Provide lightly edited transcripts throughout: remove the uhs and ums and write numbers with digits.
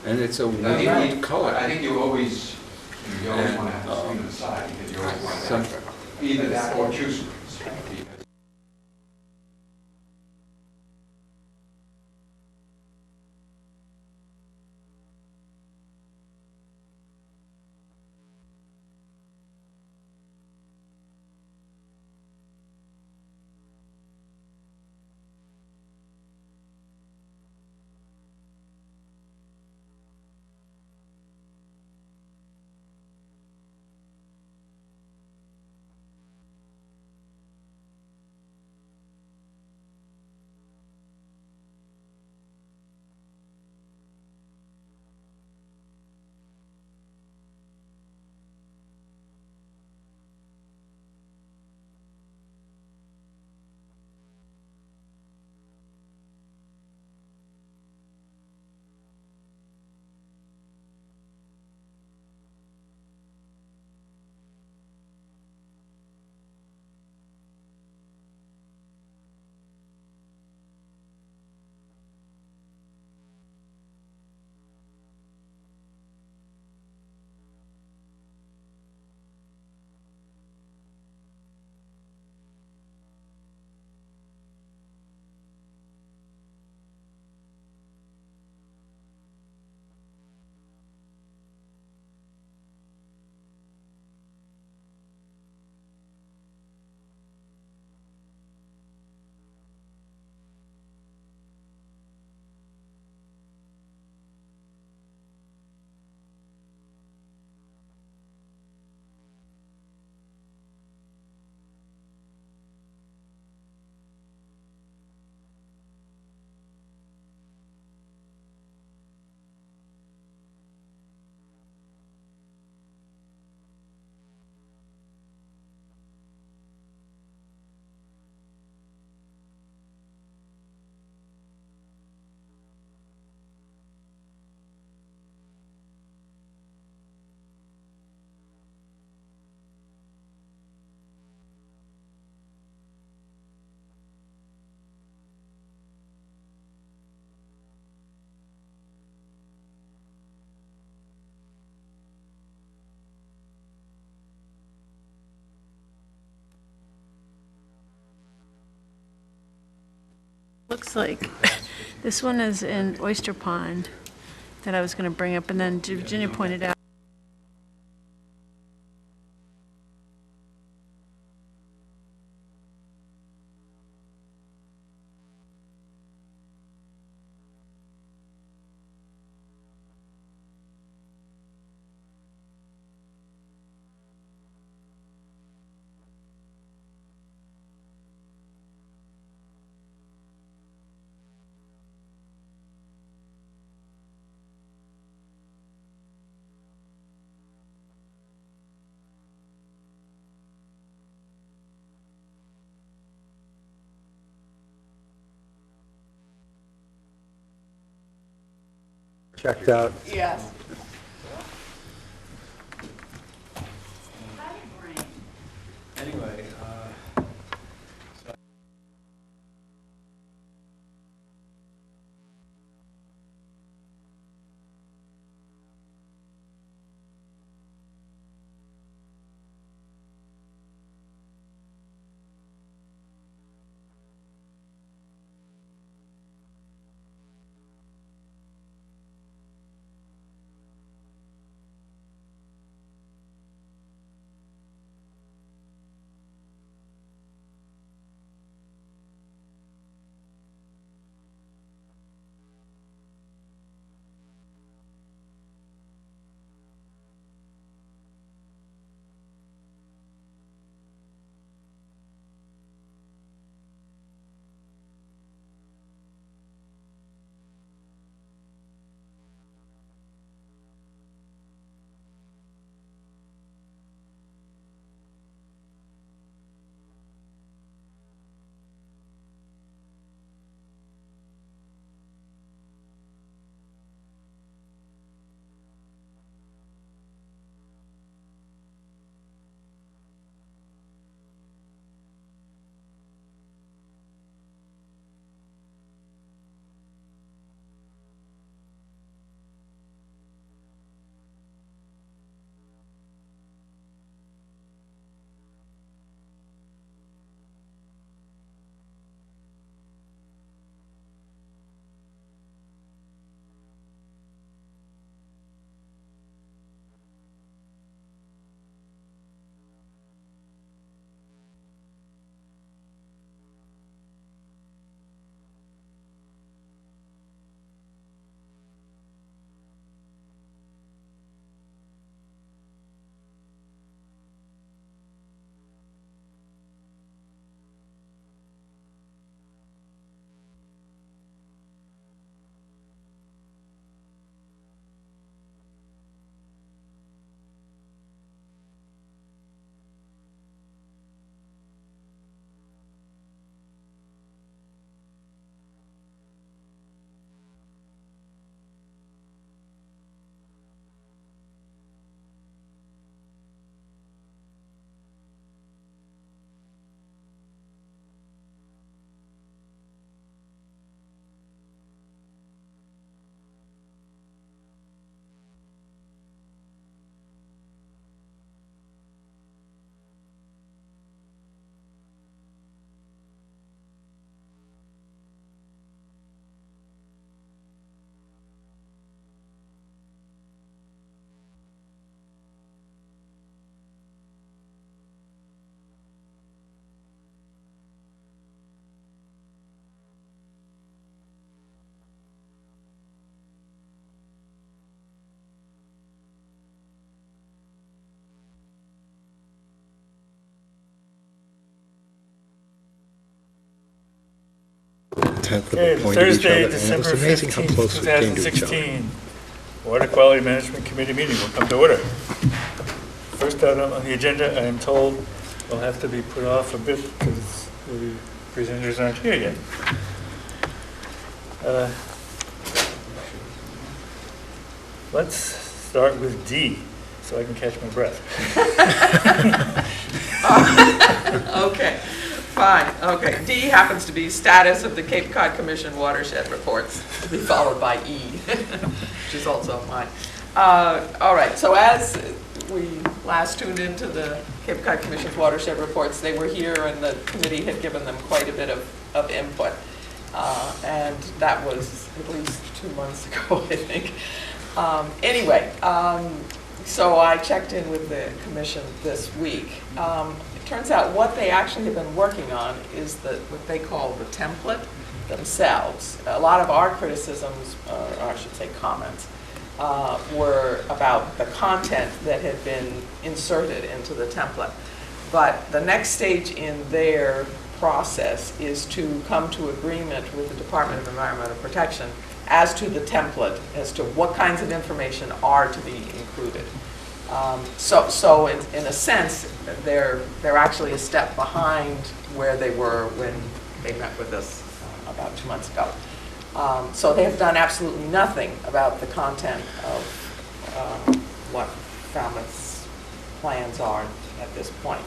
And it's a I weird color. I think you always want to have the screen on the side, because you always want to Some- have either that or two screens. Looks like this one is in Oyster Pond that I was going to bring up, and then Virginia pointed out. Checked out. Yes. Anyway, 10th Okay, of appointed each other, Thursday, and it was December amazing how 15th, close we came to each other. 2016. Water Quality Management Committee meeting will come to order. First item on the agenda, I am told, will have to be put off a bit because the presenters aren't here yet. Let's start with D, so I can catch my breath. Okay, fine, okay. D happens to be status of the Cape Cod Commission watershed reports, to be followed by E, which is also mine. All right, so as we last tuned into the Cape Cod Commission's watershed reports, they were here and the committee had given them quite a bit of input. And that was at least 2 months ago, I think. Anyway, so I checked in with the commission this week. It turns out what they actually have been working on is what they call the template themselves. A lot of our criticisms, or I should say comments, were about the content that had been inserted into the template. But the next stage in their process is to come to agreement with the Department of Environmental Protection as to the template, as to what kinds of information are to be included. So in a sense, they're actually a step behind where they were when they met with us about 2 months ago. So they have done absolutely nothing about the content of what Falmouth's plans are at this point.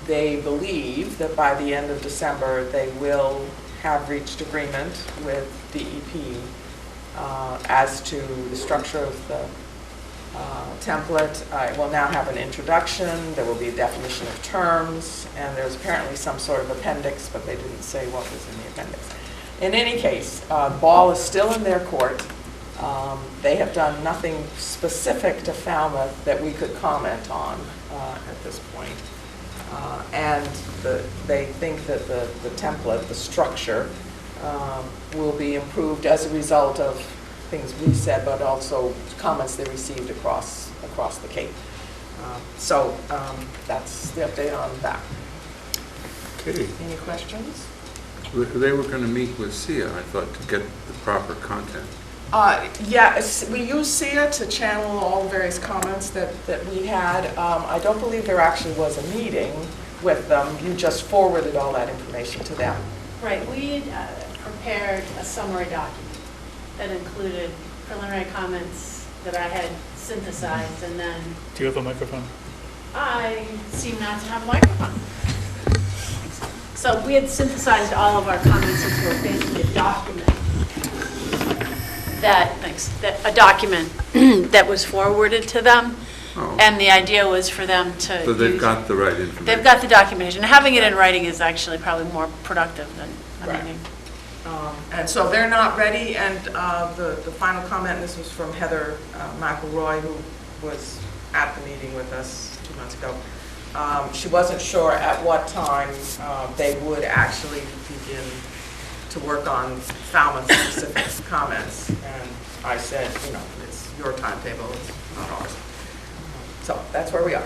They believe that by the end of December, they will have reached agreement with DEP as to the structure of the template. It will now have an introduction, there will be a definition of terms, and there's apparently some sort of appendix, but they didn't say what was in the appendix. In any case, the ball is still in their court. They have done nothing specific to Falmouth that we could comment on at this point. And they think that the template, the structure, will be improved as a result of things we said, but also comments they received across the Cape. So that's the update on that. Okay. Any questions? They were going to meet with SIA, I thought, to get the proper content. Yeah, we use SIA to channel all the various comments that we had. I don't believe there actually was a meeting with them. You just forwarded all that information to them. Right, we prepared a summary document that included preliminary comments that I had synthesized, and then Do you have a microphone? I seem not to have a microphone. So we had synthesized all of our comments into basically a document a document that was forwarded to them. Oh. And the idea was for them to So they've use- got the right information. They've got the documentation. Having it in writing is actually probably more productive than a Right. meeting. And so they're not ready, and the final comment, and this was from Heather McElroy, who was at the meeting with us 2 months ago. She wasn't sure at what time they would actually begin to work on Falmouth-specific comments. And I said, it's your timetable, it's not ours. So that's where we are.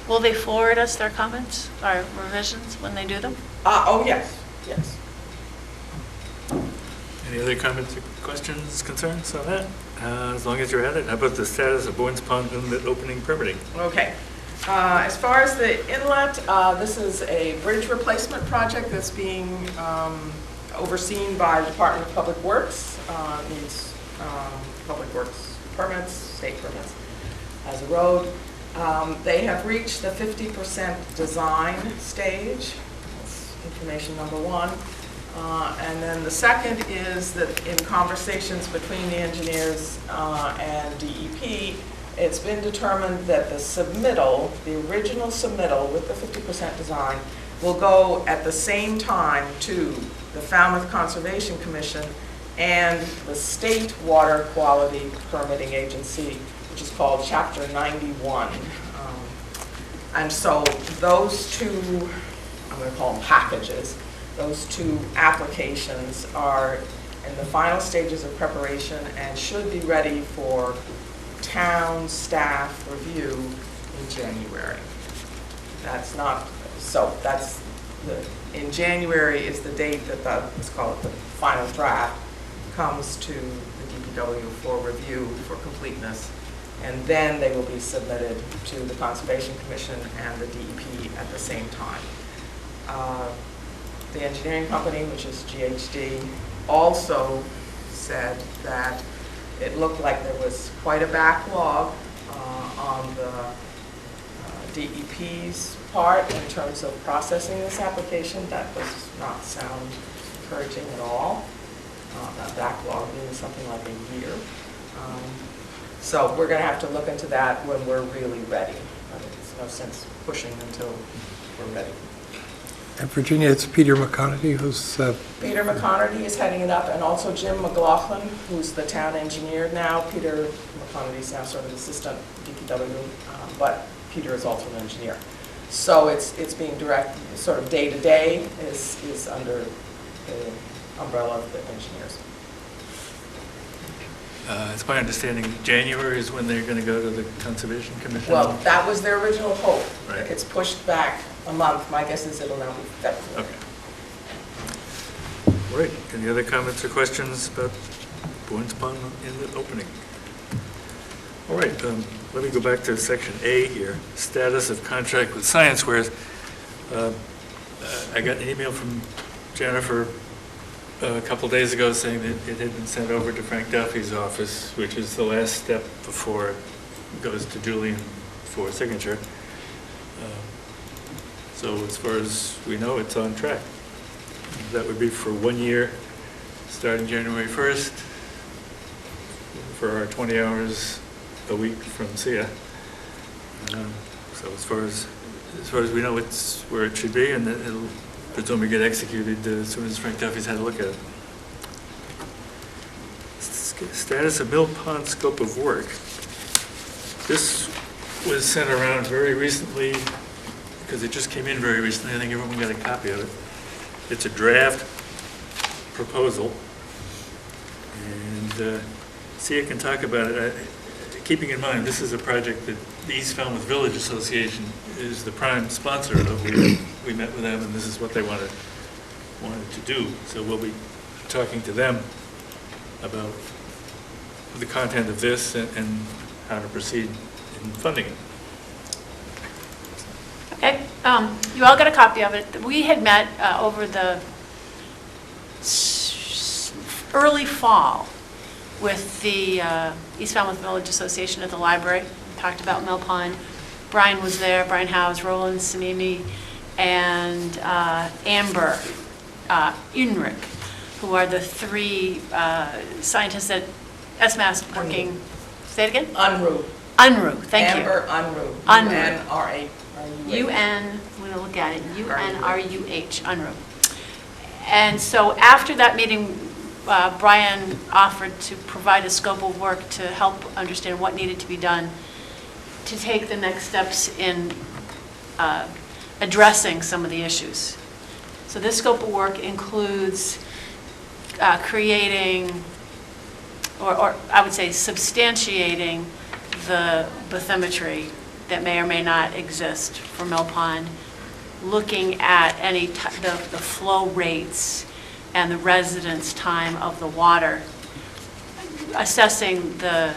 Will they forward us their comments or revisions when they do them? Oh, yes. Any other comments or questions, concerns on that? As long as you're at it, how about the status of Boynes Pond Inlet opening permitting? Okay. As far as the inlet, this is a bridge replacement project that's being overseen by the Department of Public Works. Needs public works permits, state permits as a road. They have reached the 50% design stage. That's information number one. And then the second is that in conversations between the engineers and DEP, it's been determined that the submittal, the original submittal with the 50% design, will go at the same time to the Falmouth Conservation Commission and the State Water Quality Permitting Agency, which is called Chapter 91. And so those two, I'm going to call them packages, those two applications are in the final stages of preparation and should be ready for town staff review in January. That's in January is the date that let's call it the final draft, comes to the DPW for review for completeness. And then they will be submitted to the Conservation Commission and the DEP at the same time. The engineering company, which is GHD, also said that it looked like there was quite a backlog on the DEP's part in terms of processing this application. That does not sound encouraging at all. That backlog being something like a year. So we're going to have to look into that when we're really ready. There's no sense pushing until we're ready. And Virginia, it's Peter McConaty who's... Peter McConaty is heading it up, and also Jim McLaughlin, who's the town engineer now. Peter McConaty is now sort of assistant DPW, but Peter is also an engineer. So it's being directed, sort of day-to-day is under the umbrella of the engineers. It's my understanding January is when they're going to go to the Conservation Commission? Well, that was their original hope. Right. It's pushed back a month. My guess is it'll now be February. Okay. All right. Any other comments or questions about Bourne's Pond in the opening? All right. Let me go back to section A here. Status of contract with ScienceWares. I got an email from Jennifer a couple days ago saying that it had been sent over to Frank Duffy's office, which is the last step before it goes to Julian for signature. So as far as we know, it's on track. That would be for 1 year, starting January 1st, for our 20 hours a week from SIA. So as far as we know, it's where it should be, and it'll presumably get executed as soon as Frank Duffy's had a look at it. Status of Mill Pond scope of work. This was sent around very recently because it just came in very recently. I think everyone got a copy of it. It's a draft proposal, and SIA can talk about it. Keeping in mind, this is a project that the East Falmouth Village Association is the prime sponsor of. We met with them, and this is what they wanted to do. So we'll be talking to them about the content of this and how to proceed in funding it. Okay, you all got a copy of it. We had met over the early fall with the East Falmouth Village Association at the library. We talked about Mill Pond. Brian was there, Brian Howes, Roland Samimi, and Amber Unrich, who are the three scientists at SMAS working. Say it again? UNRU. UNRU, thank you. Amber Unruh. UNRU. UNRUH. UN, I'm going to look at it, UNRUH, UNRU. And so after that meeting, Brian offered to provide a scope of work to help understand what needed to be done to take the next steps in addressing some of the issues. So this scope of work includes creating, or I would say substantiating, the bathymetry that may or may not exist for Mill Pond, looking at the flow rates and the residence time of the water, assessing the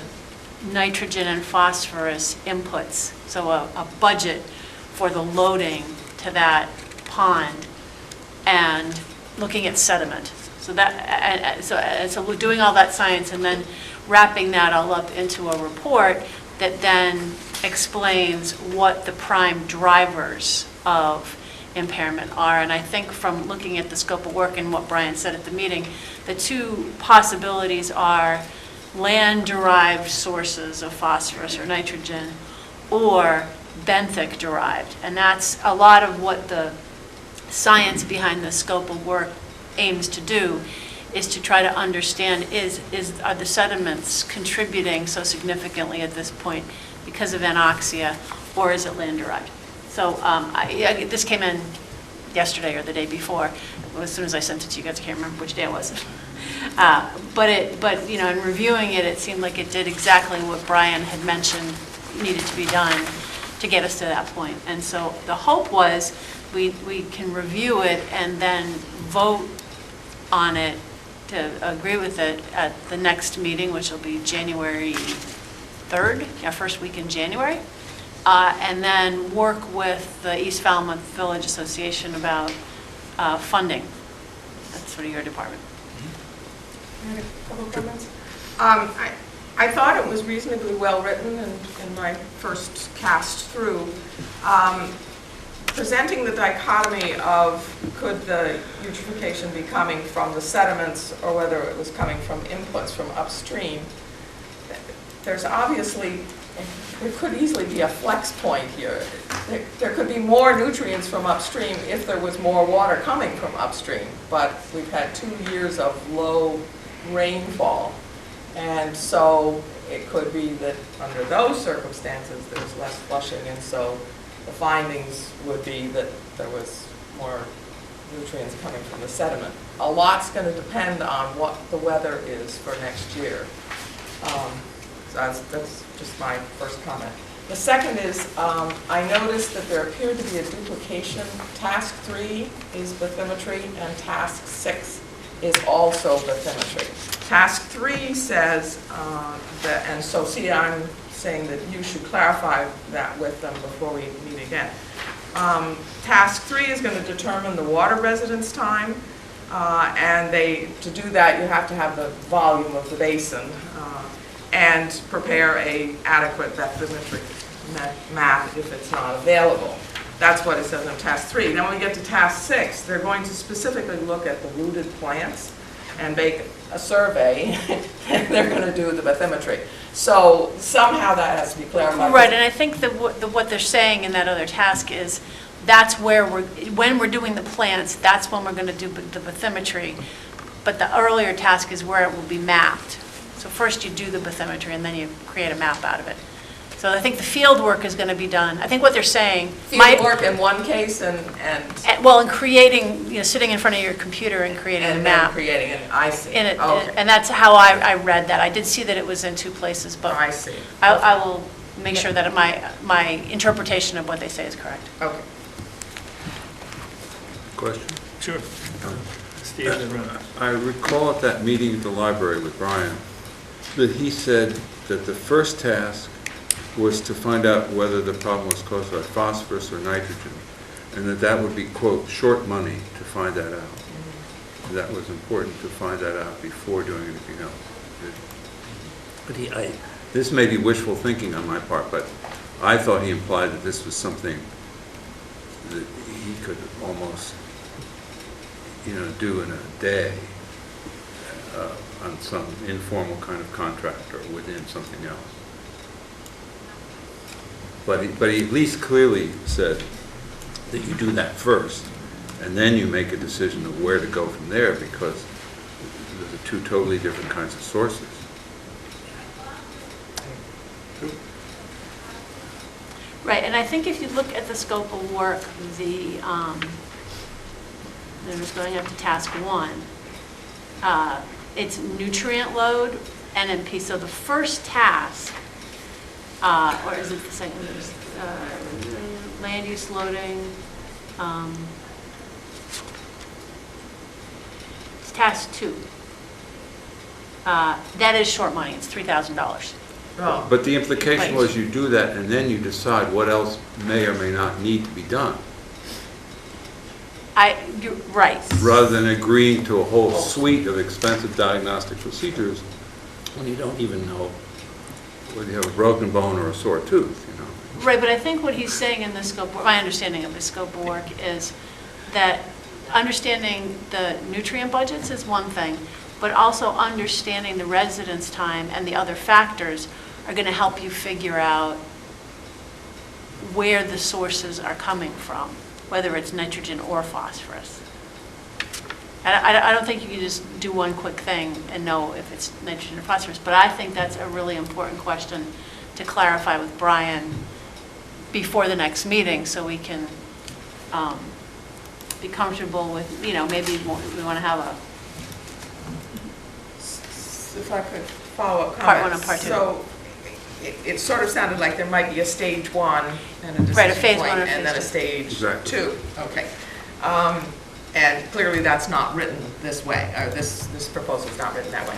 nitrogen and phosphorus inputs, so a budget for the loading to that pond, and looking at sediment. So we're doing all that science and then wrapping that all up into a report that then explains what the prime drivers of impairment are. And I think from looking at the scope of work and what Brian said at the meeting, the two possibilities are land-derived sources of phosphorus or nitrogen, or benthic derived. And that's a lot of what the science behind the scope of work aims to do, is to try to understand are the sediments contributing so significantly at this point because of anoxia, or is it land derived? So this came in yesterday or the day before. As soon as I sent it to you guys, I can't remember which day it was. But you know, in reviewing it, it seemed like it did exactly what Brian had mentioned needed to be done to get us to that point. And so the hope was we can review it and then vote on it to agree with it at the next meeting, which will be January 3rd, our first week in January, and then work with the East Falmouth Village Association about funding. That's sort of your department. I had a couple of comments. I thought it was reasonably well-written in my first cast through. Presenting the dichotomy of could the eutrophication be coming from the sediments or whether it was coming from inputs from upstream, there's obviously, there could easily be a flex point here. There could be more nutrients from upstream if there was more water coming from upstream, but we've had 2 years of low rainfall. And so it could be that under those circumstances, there's less flushing, and so the findings would be that there was more nutrients coming from the sediment. A lot's going to depend on what the weather is for next year. So that's just my first comment. The second is, I noticed that there appeared to be a duplication. Task 3 is bathymetry, and Task 6 is also bathymetry. Task 3 says that, and so see, I'm saying that you should clarify that with them before we meet again. Task 3 is going to determine the water residence time, and to do that you have to have the volume of the basin and prepare a adequate bathymetry map if it's not available. That's what it says in Task 3. Now when we get to Task 6, they're going to specifically look at the rooted plants and make a survey, and they're going to do the bathymetry. So somehow that has to be clarified. Right, and I think that what they're saying in that other task is that's where when we're doing the plants, that's when we're going to do the bathymetry. But the earlier task is where it will be mapped. So first you do the bathymetry and then you create a map out of it. So I think the field work is going to be done. I think what they're saying. Field work in one case and creating, sitting in front of your computer and creating a map. And creating it, I see. Okay. Okay. And that's how I read that. I did see that it was in 2 places, but I see. I will make sure that my interpretation of what they say is correct. Okay. Question? Sure. Steve and Ron. I recall at that meeting at the library with Brian that he said that the first task was to find out whether the problem was caused by phosphorus or nitrogen, and that would be, quote, short money to find that out. That was important to find that out before doing anything else. But This may be wishful thinking on my part, but I thought he implied that this was something that he could almost, do in a day on some informal kind of contract or within something else. But he at least clearly said that you do that first, and then you make a decision of where to go from there, because those are 2 totally different kinds of sources. Right, and I think if you look at the scope of work, they're just going up to Task 1, it's nutrient load, NMP. So the first task, or is it the second? Land use loading. It's Task 2. That is short money. It's $3,000. Oh. But the implication Right. was you do that and then you decide what else may or may not need to be done, You're right. rather than agreeing to a whole suite of expensive diagnostic procedures when you don't even know whether you have a broken bone or a sore tooth, Right, but I think what he's saying in the scope, my understanding of the scope of work is that understanding the nutrient budgets is one thing, but also understanding the residence time and the other factors are going to help you figure out where the sources are coming from, whether it's nitrogen or phosphorus. I don't think you can just do one quick thing and know if it's nitrogen or phosphorus, but I think that's a really important question to clarify with Brian before the next meeting, so we can be comfortable with, maybe we want to have a If I could follow up Part 1 comments. and Part 2. So it sort of sounded like there might be a stage 1 and a Right, a decision phase point, one or and then a phase stage Exactly. 2. Okay. And clearly that's not written this way, or this proposal is not written that way.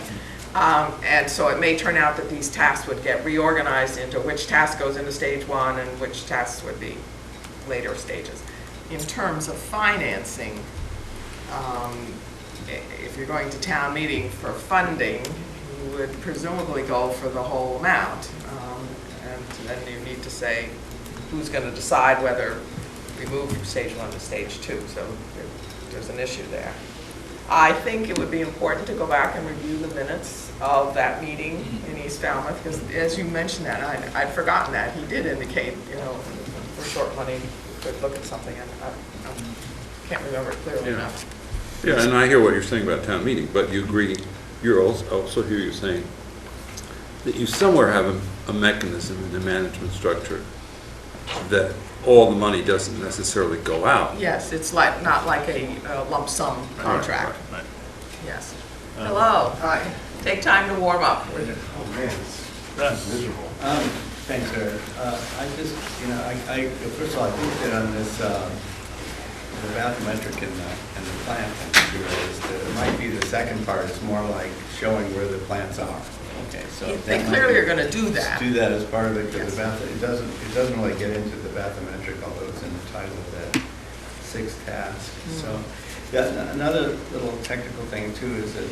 And so it may turn out that these tasks would get reorganized into which task goes into stage 1 and which tasks would be later stages. In terms of financing, if you're going to town meeting for funding, you would presumably go for the whole amount. And then you need to say who's going to decide whether we move from stage 1 to stage 2. So there's an issue there. I think it would be important to go back and review the minutes of that meeting in East Falmouth, because as you mentioned that, I'd forgotten that. He did indicate, for short money, we could look at something, and I can't remember it clearly enough. Yeah, and I hear what you're saying about town meeting, but you agree, you're also hear you saying that you somewhere have a mechanism in the management structure that all the money doesn't necessarily go out. Yes, it's like, not like a lump sum contract. Right. Yes. Hello. Hi. Take time to warm up. Oh, man, it's miserable. Thanks, Eric. I just, first of all, I think that on this, the bathymetric and the plant is that it might be the second part is more like showing where the plants are. Okay, so They clearly are going to do that. do that as part of it, because Yes. it doesn't really get into the bathymetric, although it's in the title of that 6th task. So, yeah, another little technical thing too is that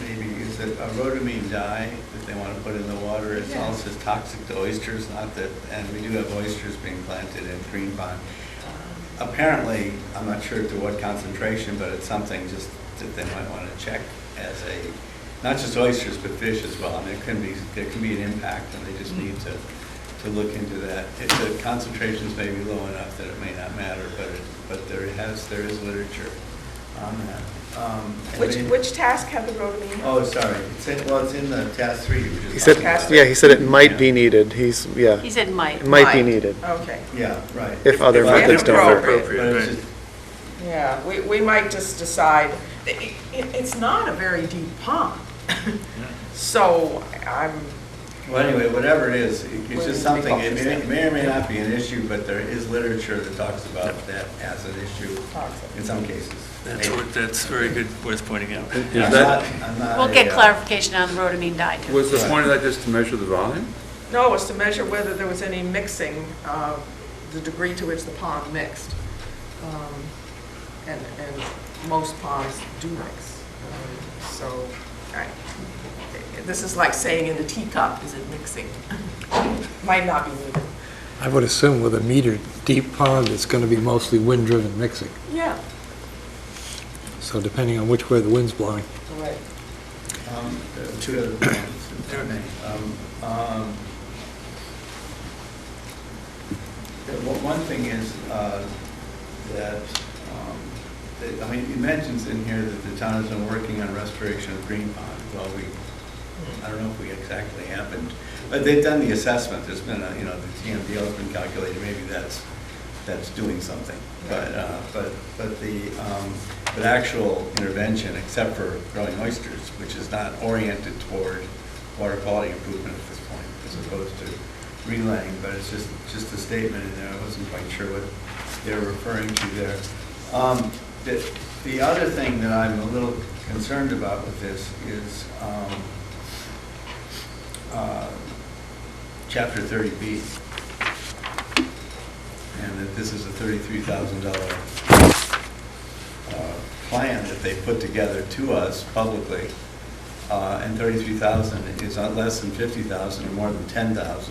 a rhodamine dye that they want to put in the water. It's Yeah. also toxic to oysters, not that, and we do have oysters being planted in Green Pond. Apparently, I'm not sure to what concentration, but it's something just that they might want to check as not just oysters, but fish as well. And there can be an impact, and they just need to look into that. If the concentrations may be low enough that it may not matter, but there is literature on that. And Which task had the rhodamine? Oh, sorry. It's in the task 3. He said, yeah, he said it might be needed. He said might. It might be needed Okay. Yeah, right. if other If methods don't work. appropriate. But it's just, Yeah, we might just decide, it's not a very deep pond. So well, anyway, whatever it is, it's just something, it Interesting. may or may not be an issue, but there is literature that talks about that as an issue in some cases. That's very good, worth pointing out. Is that, I'm not We'll get a, clarification on the rhodamine dye, too. was the point of that just to measure the volume? No, it was to measure whether there was any mixing, the degree to which the pond mixed. And most ponds do mix. So, this is like saying in the teacup, is it mixing? Might not be needed. I would assume with a meter deep pond, it's going to be mostly wind-driven mixing. Yeah, So depending on which way the wind's blowing. right. there are 2 other points. if I may. One thing is that, he mentions in here that the town has been working on restoration of Green Pond. Well, I don't know if we exactly happened, but they've done the assessment. There's been the TMDL has been calculated. Maybe that's doing something. But the actual intervention, except for growing oysters, which is not oriented toward water quality improvement at this point, as opposed to relaying, but it's just a statement in there. I wasn't quite sure what they're referring to there. The other thing that I'm a little concerned about with this is Chapter 30B, and that this is a $33,000 plan that they put together to us publicly, and $33,000 is not less than $50,000 or more than $10,000,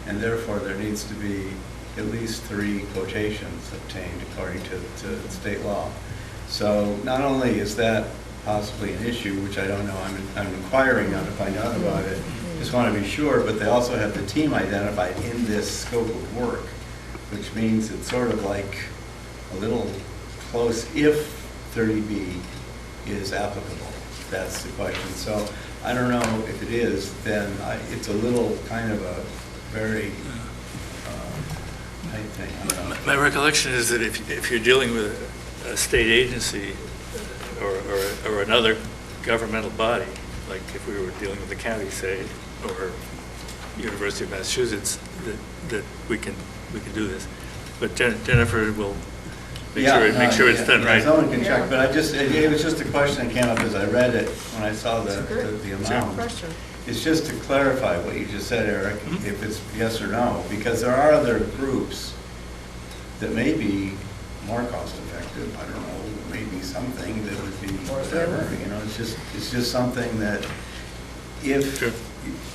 and therefore there needs to be at least 3 quotations obtained according to state law. So not only is that possibly an issue, which I don't know, I'm inquiring on to find out about it, just want to be sure, but they also have the team identified in this scope of work, which means it's sort of like a little close if 30B is applicable. That's the question. So I don't know if it is, then it's a little kind of a very tight thing. I don't know. My recollection is that if you're dealing with a state agency or another governmental body, like if we were dealing with the county, say, or University of Massachusetts that we can do this. But Jennifer will make sure it's done right. Someone can check, but it was just a question that came up as I read it when I saw the amount. Question. It's just to clarify what you just said, Eric, if it's yes or no, because there are other groups that may be more cost effective. I don't know, maybe something that would be whatever, it's just something that if, Sure.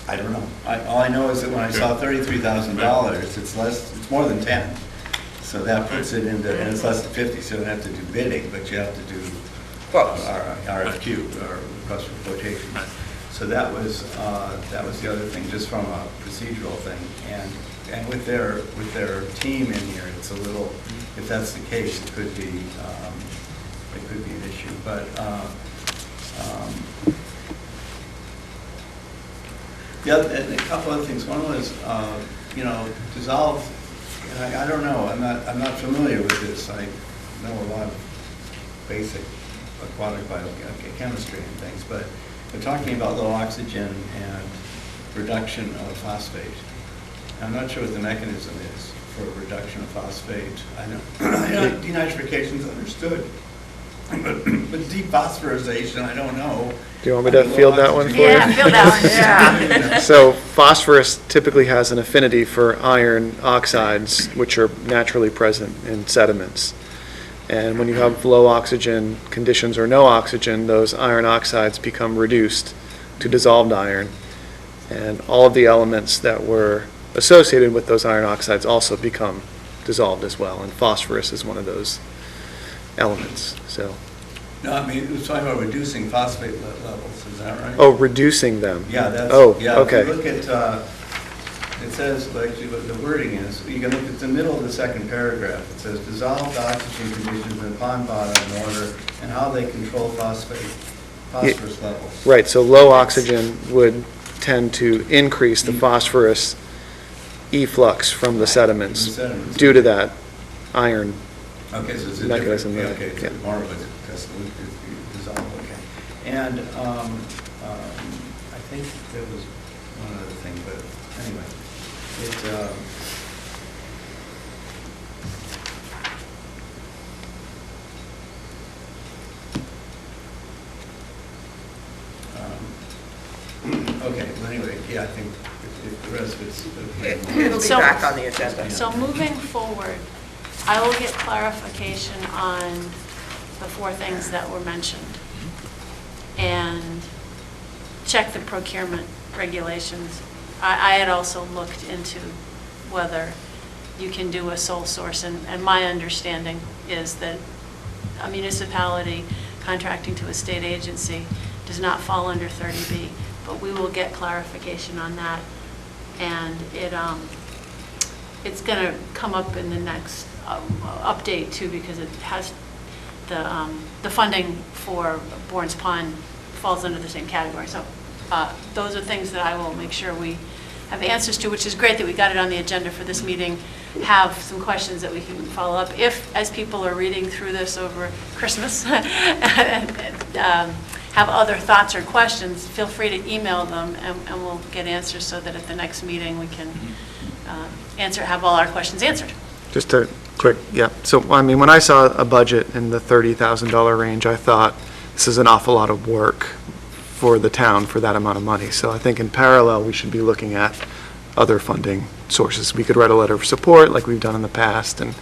I don't know. All I know is that when I saw $33,000, it's more than 10. So that puts it into, and it's less than 50, so you don't have to do bidding, but you have to do RFQ, or request for quotation. Right. So that was the other thing, just from a procedural thing. And with their team in here, it's a little, if that's the case, it could be an issue. But and a couple other things. One was, dissolve. And I don't know. I'm not familiar with this. I know a lot of basic aquatic biochemistry and things, but we're talking about low oxygen and reduction of phosphate. I'm not sure what the mechanism is for reduction of phosphate. I know denitrification is understood, but dephosphorization, I don't know. Do you want me to field that one for you? Yeah, field that one. Yeah. So phosphorus typically has an affinity for iron oxides, which are naturally present in sediments. And when you have low oxygen conditions or no oxygen, those iron oxides become reduced to dissolved iron. And all of the elements that were associated with those iron oxides also become dissolved as well. And phosphorus is one of those elements. So. No, I mean, it was talking about reducing phosphate levels, is that right? Oh, reducing them. Yeah, that's, okay. If you look at, it says, actually, what the wording is, you can look at the middle of the second paragraph. It says, dissolved oxygen conditions in pond bottom water and how they control phosphorus levels. Right, so low oxygen would tend to increase the phosphorus efflux from the sediments due to that iron. Okay, so it's a mechanism. different, okay, Yeah. it's more of a dissolve, okay. And I think there was one other thing, but anyway, okay, well, anyway, yeah, I think if the rest of it's. It'll be So- back on the agenda. So moving forward, I will get clarification on the 4 things that were mentioned and check the procurement regulations. I had also looked into whether you can do a sole source, and my understanding is that a municipality contracting to a state agency does not fall under 30B, but we will get clarification on that. And it's going to come up in the next update too, because it has the funding for Bourne's Pond falls under the same category. So those are things that I will make sure we have answers to, which is great that we got it on the agenda for this meeting. Have some questions that we can follow up. If, as people are reading through this over Christmas, have other thoughts or questions, feel free to email them, and we'll get answers so that at the next meeting we can have all our questions answered. Just a quick, yeah. So, I mean, when I saw a budget in the $30,000 range, I thought this is an awful lot of work for the town for that amount of money. So I think in parallel, we should be looking at other funding sources. We could write a letter of support like we've done in the past, and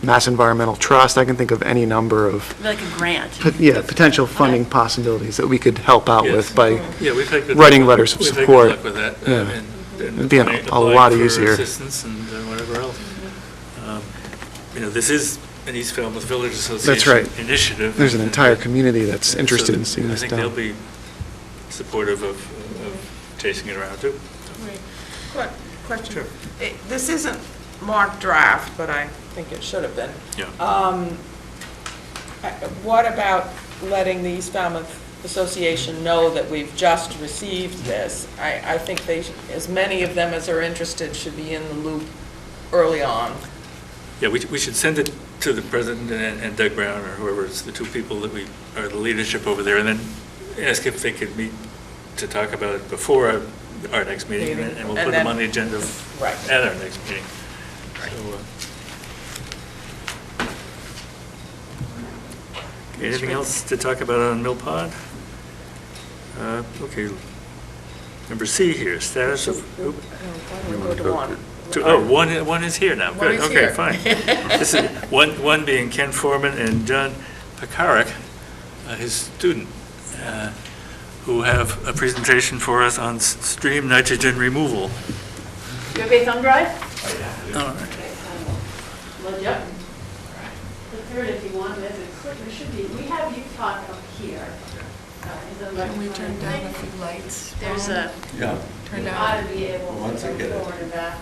Mass Environmental Trust. I can think of any number of Like a grant. potential funding possibilities that we could help out Yes. with by Yeah, we've had good writing luck letters of with- support. We've had good luck with that. Yeah. And It'd be a applying lot for easier. assistance and whatever else. This is an East Falmouth Village That's Association right. initiative. There's an entire community that's So interested that- in seeing this I think they'll done. be supportive of chasing it around too. Question. Sure. This isn't marked draft, but I think it should have been. Yeah. What about letting the East Falmouth Association know that we've just received this? I think as many of them as are interested should be in the loop early on. Yeah, we should send it to the president and Doug Brown, or whoever, it's the 2 people that we are the leadership over there, and then ask if they could meet to talk about it before our next meeting, and we'll And put them then- on the agenda Right. at our next meeting. So, anything else to talk about on Mill Pond? Okay. Number C here, status of, oop. Go to one. One is here now. One Good, is okay, here. fine. This is, one being Ken Foreman and John Pekarik, his student, who have a presentation for us on stream nitrogen removal. You have a thumb drive? All right. Okay, I will load you up. Click through it if you want, there's a click, there should be, we have you talk up here. Can we turn down a few lights? There's a, Yeah. Turn you down. ought to be able to Once I go get it. forward and back.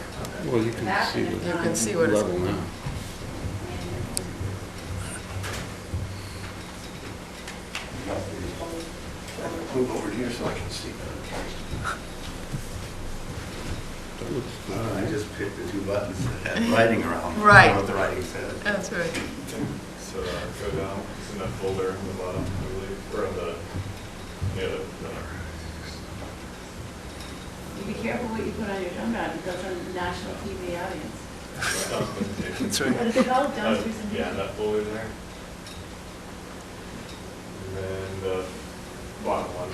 Well, you can Back see and the You down. can see what it's. level now. Move over here so I can see better. I just picked the two buttons that had writing around. Right. I don't know what the writing said. That's right. So go down, it's in that folder on the bottom, I believe, or on the, yeah, You be careful what you put on your thumb drive, because it's a national TV audience. That's right. What is it called, John's presentation? yeah, that folder there. And then the bottom one.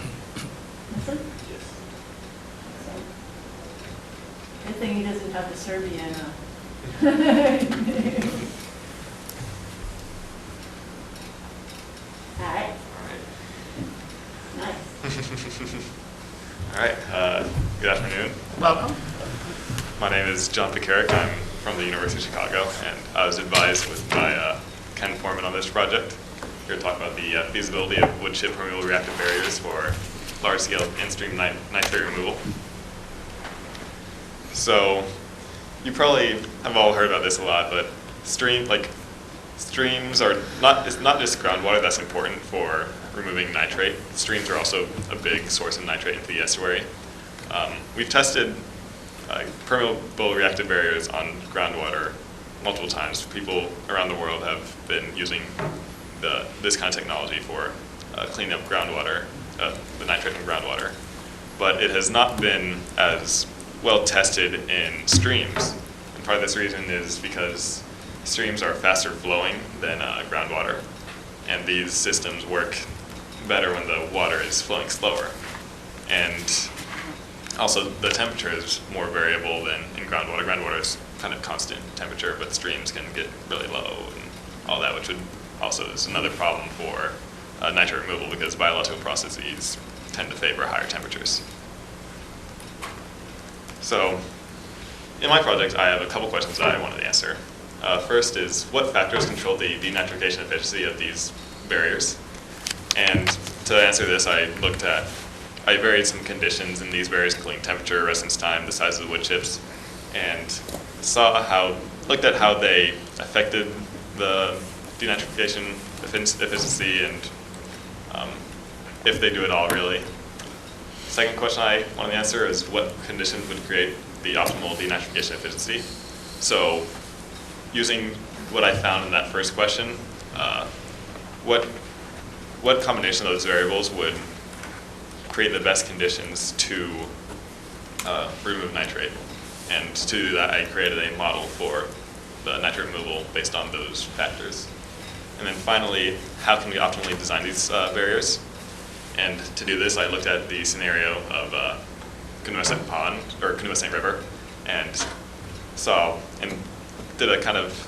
This one? Yes. Good thing he doesn't have the Serbian, All right, nice. All right, good afternoon. Welcome. My name is John Pekarik. I'm from the University of Chicago, and I was advised with by Ken Foreman on this project. Here to talk about the feasibility of wood chip permeable reactive barriers for large-scale in-stream nitrate removal. So, you probably have all heard about this a lot, but streams are not, it's not just groundwater that's important for removing nitrate. Streams are also a big source of nitrate into the estuary. We've tested permeable reactive barriers on groundwater multiple times. People around the world have been using this kind of technology for cleaning up groundwater, the nitrate in groundwater. But it has not been as well tested in streams. And part of this reason is because streams are faster flowing than groundwater. And these systems work better when the water is flowing slower. And also the temperature is more variable than in groundwater. Groundwater is kind of constant temperature, but streams can get really low and all that, which would also is another problem for nitrate removal because biological processes tend to favor higher temperatures. So, in my project, I have a couple questions that I wanted to answer. First is, what factors control the denitrification efficiency of these barriers? And to answer this, I varied some conditions in these barriers, including temperature, residence time, the size of the wood chips, and looked at how they affected the denitrification efficiency and if they do at all, really. Second question I wanted to answer is what conditions would create the optimal denitrification efficiency. So using what I found in that first question, what combination of those variables would create the best conditions to remove nitrate? And to do that, I created a model for the nitrate removal based on those factors. And then finally, how can we optimally design these barriers? And to do this, I looked at the scenario of Kennewick Pond, or Kennewick River, and did a kind of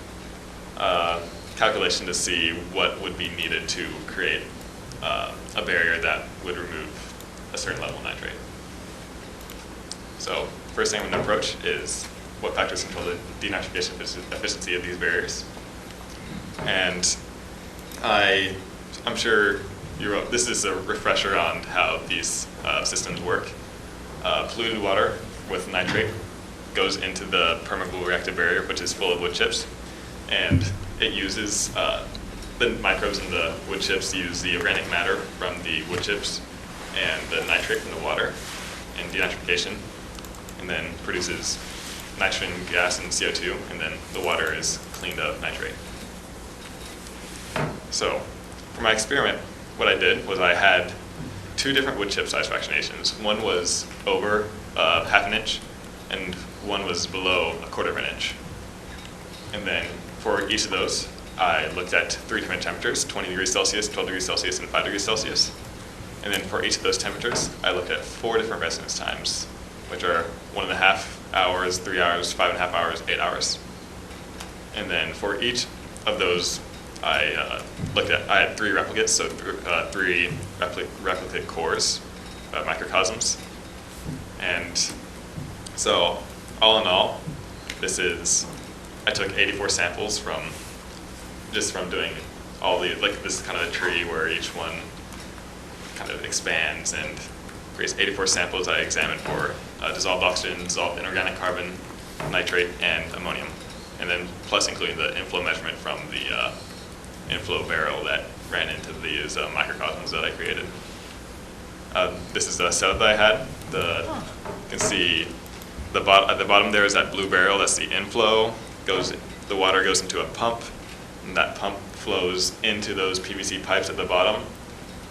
calculation to see what would be needed to create a barrier that would remove a certain level of nitrate. So first thing I'm going to approach is what factors control the denitrification efficiency of these barriers. And I'm sure this is a refresher on how these systems work. Polluted water with nitrate goes into the permeable reactive barrier, which is full of wood chips, and it uses the microbes in the wood chips use the organic matter from the wood chips and the nitrate from the water and denitrification, and then produces nitrogen gas and CO2, and then the water is cleaned of nitrate. So for my experiment, what I did was I had two different wood chip size fractionations. One was over half an inch, and one was below a quarter of an inch. And then for each of those, I looked at 3 different temperatures, 20 degrees Celsius, 12 degrees Celsius, and 5 degrees Celsius. And then for each of those temperatures, I looked at 4 different residence times, which are 1.5 hours, 3 hours, 5.5 hours, 8 hours. And then for each of those, I had 3 replicates, so 3 replicate cores, microcosms. And so all in all, I took 84 samples from doing all the, like this is kind of a tree where each one kind of expands, and creates 84 samples I examined for dissolved oxygen, dissolved inorganic carbon, nitrate, and ammonium. And then plus including the inflow measurement from the inflow barrel that ran into these microcosms that I created. This is the setup that I had. You can see at the bottom there is that blue barrel, that's the inflow. The water goes into a pump, and that pump flows into those PVC pipes at the bottom,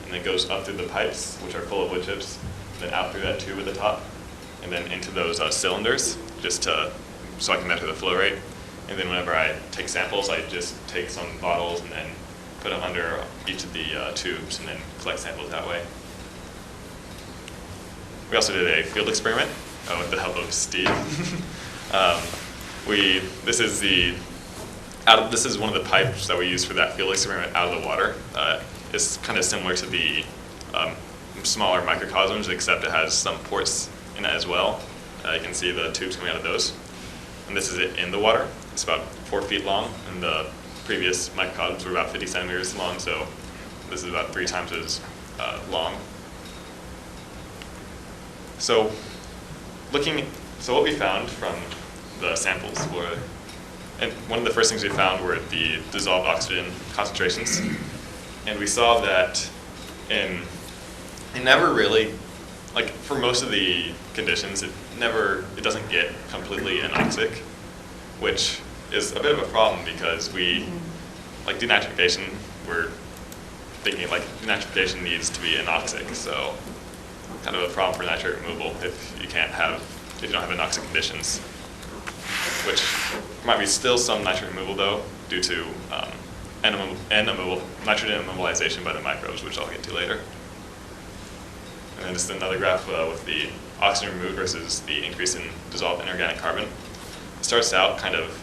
and then goes up through the pipes, which are full of wood chips, then out through that tube at the top, and then into those cylinders, so I can measure the flow rate. And then whenever I take samples, I just take some bottles and then put them under each of the tubes and then collect samples that way. We also did a field experiment with the help of Steve. This is one of the pipes that we used for that field experiment out of the water. It's kind of similar to the smaller microcosms, except it has some ports in it as well. You can see the tubes coming out of those. And this is it in the water. It's about 4 feet long, and the previous microcosms were about 50 centimeters long, so this is about 3 times as long. So what we found from the samples were, and one of the first things we found were the dissolved oxygen concentrations. And we saw that it never really, like for most of the conditions, it doesn't get completely anoxic, which is a bit of a problem because we, like denitrification, we're thinking like denitrification needs to be anoxic, so kind of a problem for nitrate removal if you don't have anoxic conditions, which might be still some nitrate removal though, due to nitrogen immobilization by the microbes, which I'll get to later. And then just another graph with the oxygen removed versus the increase in dissolved inorganic carbon. It starts out kind of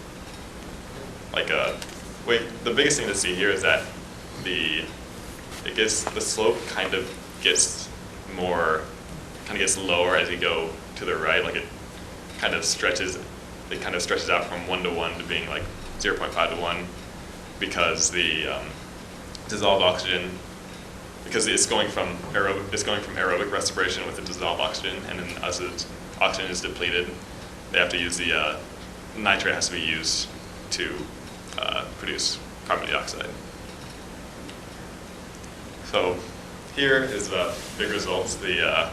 like the biggest thing to see here is that the slope kind of gets lower as you go to the right, like it kind of stretches out from 1 to 1 to being like 0.5 to 1, because the dissolved oxygen, because it's going from aerobic respiration with the dissolved oxygen, and then as the oxygen is depleted, they have to use the nitrate has to be used to produce carbon dioxide. So here is the big results, the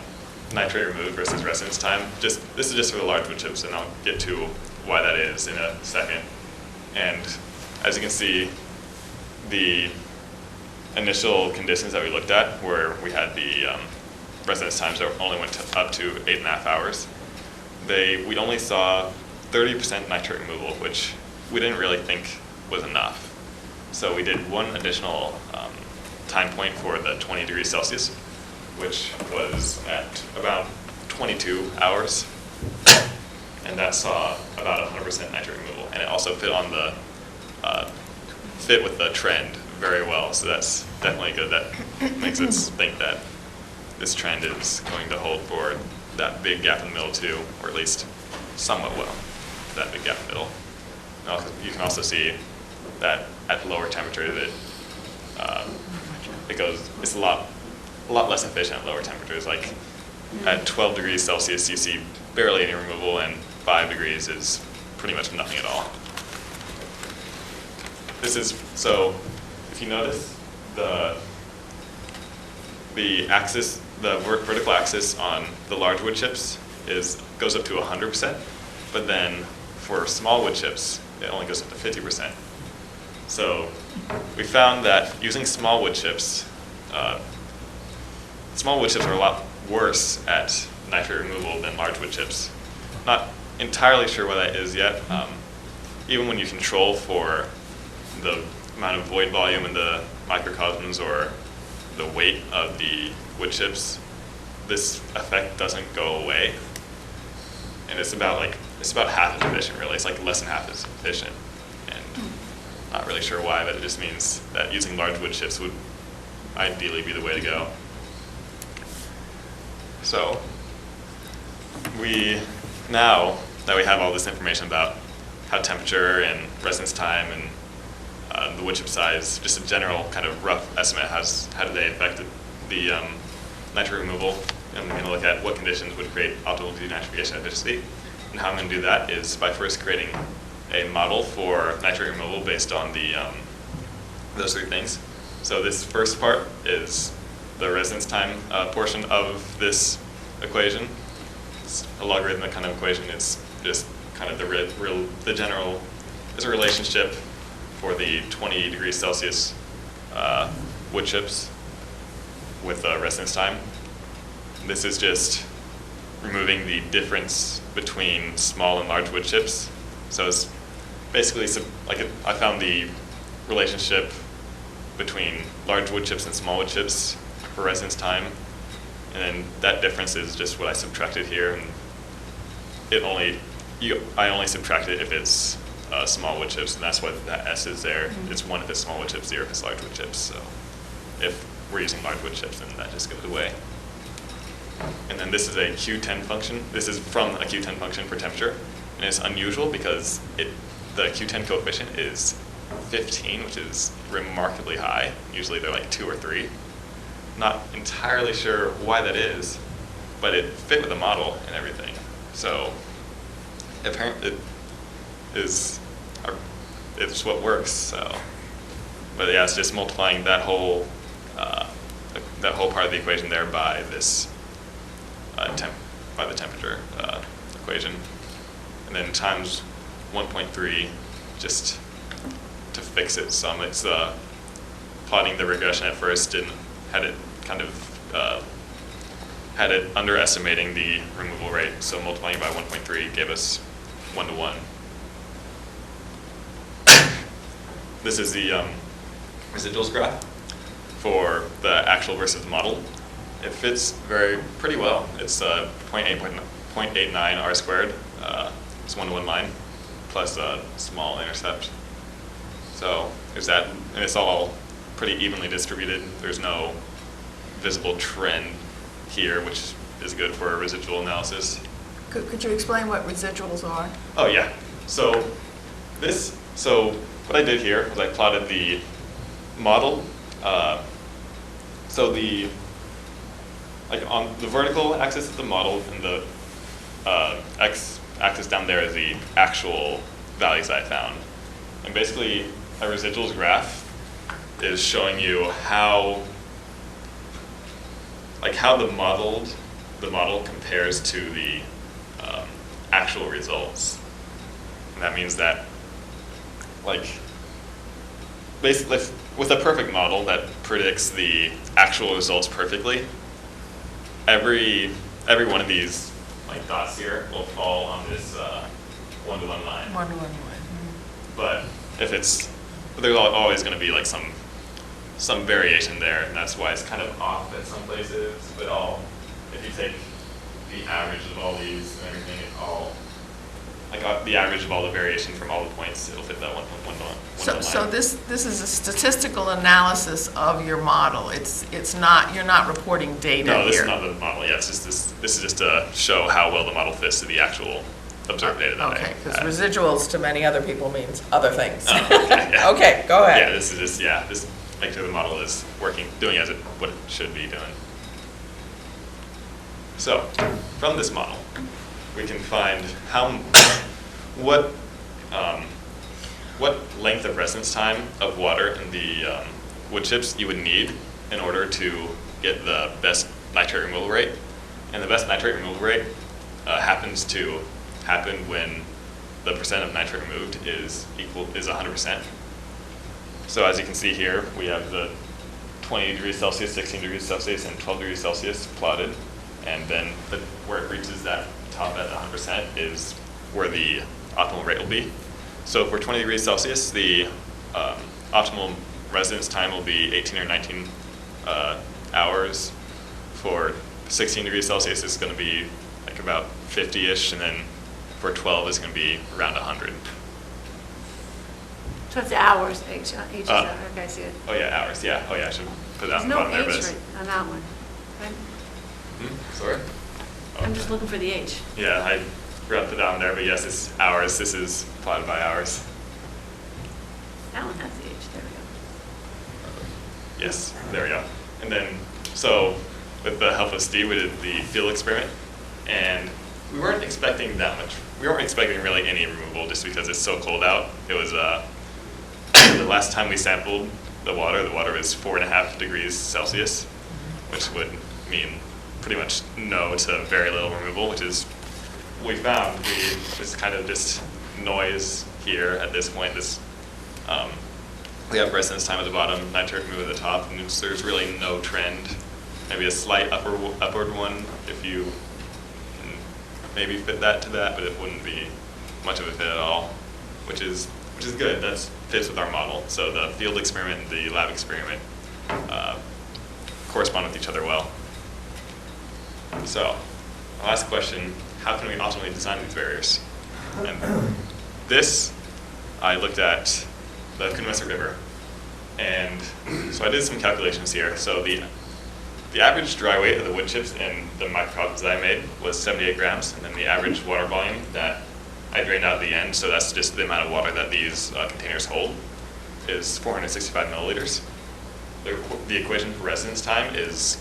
nitrate removed versus residence time. This is just for the large wood chips, and I'll get to why that is in a second. And as you can see, the initial conditions that we looked at, where we had the residence times that only went up to 8.5 hours, we only saw 30% nitrate removal, which we didn't really think was enough. So we did one additional time point for the 20 degrees Celsius, which was at about 22 hours, and that saw about 100% nitrate removal, and it also fit with the trend very well, so that's definitely good. That makes us think that this trend is going to hold for that big gap in the middle too, or at least somewhat well, that big gap in the middle. Now, you can also see that at lower temperature that it's a lot less efficient at lower temperatures. Like at 12 degrees Celsius, you see barely any removal, and 5 degrees is pretty much nothing at all. So if you notice, the vertical axis on the large wood chips goes up to 100%, but then for small wood chips, it only goes up to 50%. So we found that using small wood chips, small wood chips are a lot worse at nitrate removal than large wood chips. Not entirely sure why that is yet. Even when you control for the amount of void volume in the microcosms or the weight of the wood chips, this effect doesn't go away. And it's about half as efficient, really. It's like less than half as efficient. And not really sure why, but it just means that using large wood chips would ideally be the way to go. So now that we have all this information about how temperature and residence time and the wood chip size, just a general kind of rough estimate, how do they affect the nitrate removal, and I'm going to look at what conditions would create optimal denitrification efficiency. And how I'm going to do that is by first creating a model for nitrate removal based on those three things. So this first part is the residence time portion of this equation. It's a logarithmic kind of equation. It's just kind of the general, there's a relationship for the 20 degrees Celsius wood chips with residence time. This is just removing the difference between small and large wood chips. So it's basically I found the relationship between large wood chips and small wood chips for residence time, and then that difference is just what I subtracted here, and I only subtract it if it's small wood chips, and that's why that S is there. It's 1 if it's small wood chips, 0 if it's large wood chips. So if we're using large wood chips, then that just goes away. And then this is a Q10 function. This is from a Q10 function for temperature, and it's unusual because the Q10 coefficient is 15, which is remarkably high. Usually they're like 2 or 3. Not entirely sure why that is, but it fit with the model and everything. So apparently it's what works. So, but yeah, it's just multiplying that whole part of the equation there by this by the temperature equation, and then times 1.3 just to fix it some. It's plotting the regression at first and had it underestimating the removal rate, so multiplying by 1.3 gave us 1 to 1. This is the residuals graph for the actual versus the model. It fits pretty well. It's 0.89 r squared. It's 1-to-1 line plus a small intercept. So there's that, and it's all pretty evenly distributed. There's no visible trend here, which is good for a residual analysis. Could you explain what residuals are? Oh yeah. So what I did here was I plotted the model. On the vertical axis is the model, and the x-axis down there is the actual values I found. And basically, a residuals graph is showing you how the model compares to the actual results. And that means that, basically, with a perfect model that predicts the actual results perfectly, every one of these dots here will fall on this 1-to-1 line. 1-to-1 line. But there's always going to be some variation there, and that's why it's kind of off at some places. But if you take the average of all these and everything, the average of all the variation from all the points, it'll fit that 1-to-1 line. So this is a statistical analysis of your model. It's not, you're not reporting data here. No, this is not the model. Yeah, it's just this is just to show how well the model fits to the actual observed data that I Okay, because had. residuals to many other people means other things. Okay, yeah. Okay, go ahead. Yeah, this is just make sure the model is doing what it should be doing. So, from this model, we can find what length of residence time of water in the wood chips you would need in order to get the best nitrate removal rate. And the best nitrate removal rate happens to happen when the percent of nitrate removed is 100%. So as you can see here, we have the 20 degrees Celsius, 16 degrees Celsius, and 12 degrees Celsius plotted. And then where it reaches that top at 100% is where the optimal rate will be. So for 20 degrees Celsius, the optimal residence time will be 18 or 19 hours. For 16 degrees Celsius, it's going to be like about 50-ish, and then for 12, it's going to be around 100. So it's hours, H is hour, okay, I see it. Oh yeah, hours, yeah. Oh yeah, I should put that There's on the no bottom there. H But it's- right on that one. right? Sorry? I'm just looking for the H. Yeah, I forgot to put that on there, but yes, it's hours. This is plotted by hours. That one has the H, there we go. Yes, there we go. And then, so with the help of Steve, we did the field experiment, and we weren't expecting that much. We weren't expecting really any removal just because it's so cold out. It was, the last time we sampled the water was 4.5 degrees Celsius, which would mean pretty much no to very little removal, which is what we found. It's kind of just noise here at this point. We have residence time at the bottom, nitrate removal at the top, and there's really no trend. Maybe a slight upward one if you can maybe fit that to that, but it wouldn't be much of a fit at all, which is good. That fits with our model. So the field experiment and the lab experiment correspond with each other well. So, my last question, how can we optimally design these barriers? And this, I looked at the Coonamessett River. And so I did some calculations here. So the average dry weight of the wood chips in the microcosms that I made was 78 grams. And then the average water volume that I drained out at the end, so that's just the amount of water that these containers hold, is 465 milliliters. The equation for residence time is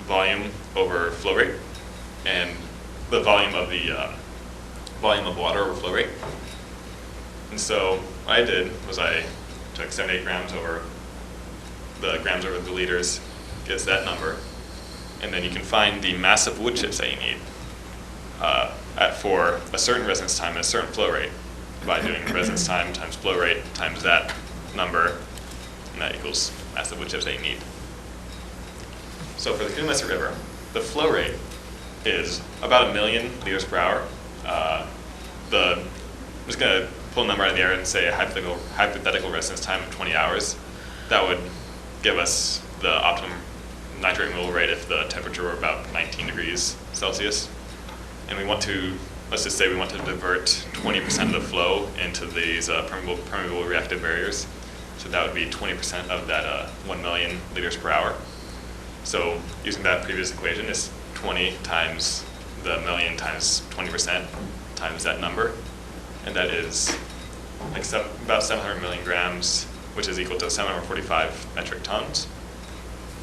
volume over flow rate, and the volume of water over flow rate. And so what I did was I took 78 grams over the liters, gets that number, and then you can find the mass of wood chips that you need for a certain residence time and a certain flow rate by doing residence time times flow rate times that number, and that equals mass of wood chips that you need. So for the Coonamessett River, the flow rate is about 1 million liters per hour. I'm just going to pull a number out of the air and say a hypothetical residence time of 20 hours. That would give us the optimum nitrate removal rate if the temperature were about 19 degrees Celsius. And let's just say we want to divert 20% of the flow into these permeable reactive barriers. So that would be 20% of that 1 million liters per hour. So using that previous equation, is 20 times the million times 20% times that number. And that is like about 700 million grams, which is equal to 745 metric tons.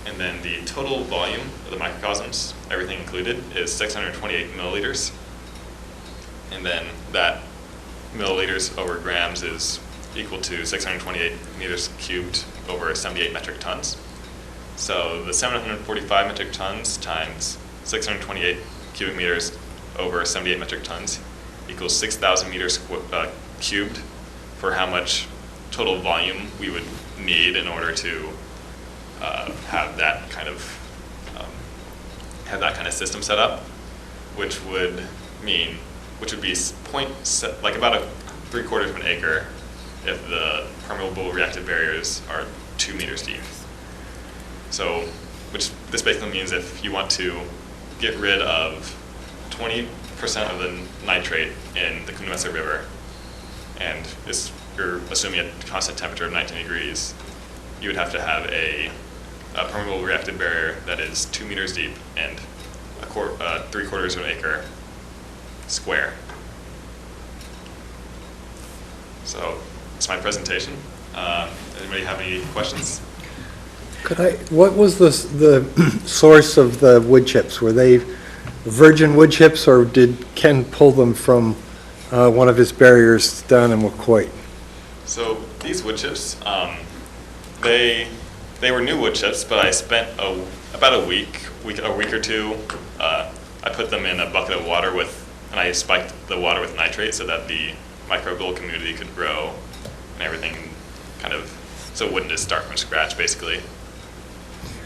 And then the total volume of the microcosms, everything included, is 628 milliliters. And then that milliliters over grams is equal to 628 meters cubed over 78 metric tons. So the 745 metric tons times 628 cubic meters over 78 metric tons equals 6,000 meters cubed for how much total volume we would need in order to have that kind of system set up, which would be like about 3/4 of an acre if the permeable reactive barriers are 2 meters deep. So, this basically means if you want to get rid of 20% of the nitrate in the Coonamessett River, and you're assuming a constant temperature of 19 degrees, you would have to have a permeable reactive barrier that is 2 meters deep and 3/4 of an acre square. So that's my presentation. Anybody have any questions? What was the source of the wood chips? Were they virgin wood chips, or did Ken pull them from one of his barriers down in McCoy? So these wood chips, they were new wood chips, but I spent about a week or two. I put them in a bucket of water and I spiked the water with nitrate so that the microbial community could grow and everything kind of so it wouldn't just start from scratch, basically.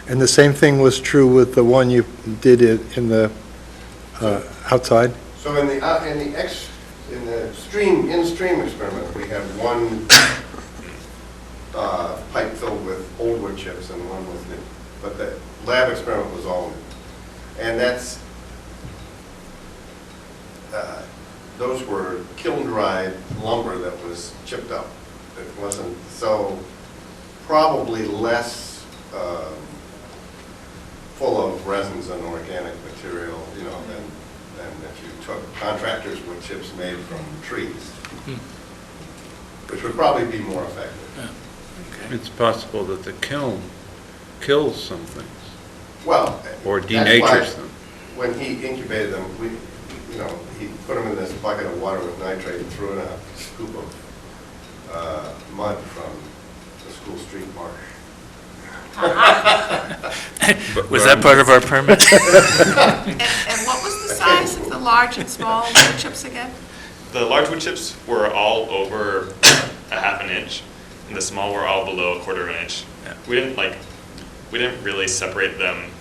And the same thing was true with the one you did in the outside? So in the in-stream experiment, we had one pipe filled with old wood chips and one with new. But the lab experiment was all new. And that's, those were kiln-dried lumber that was chipped up. It wasn't, so probably less full of resins and organic material, you know, than if you took contractors' wood chips made from trees, which would probably be more effective. Okay. It's possible that the kiln kills some things, Well, or that's why denatures them. when he incubated them, he put them in this bucket of water with nitrate and threw in a scoop of mud from the school street marsh. Was that part of our permit? And what was the size of the large and small wood chips again? The large wood chips were all over a half an inch, and the small were all below a quarter of an inch. Yeah. We didn't really separate them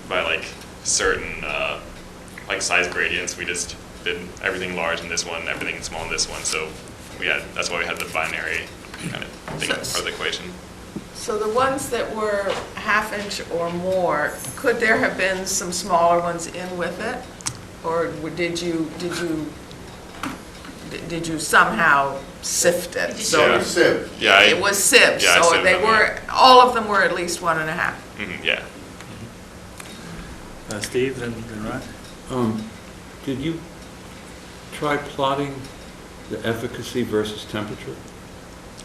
by like certain like size gradients. We just did everything large in this one, everything small in this one. So that's why we had the binary kind of thing as part of the equation. So the ones that were half inch or more, could there have been some smaller ones in with it? Or did you somehow sift it? So Yeah. it was sieved. Yeah, It was sieved, Yeah, I so sieved they them, were, all of them were at least 1.5. Yeah. Steve, then Ron? Did you try plotting the efficacy versus temperature?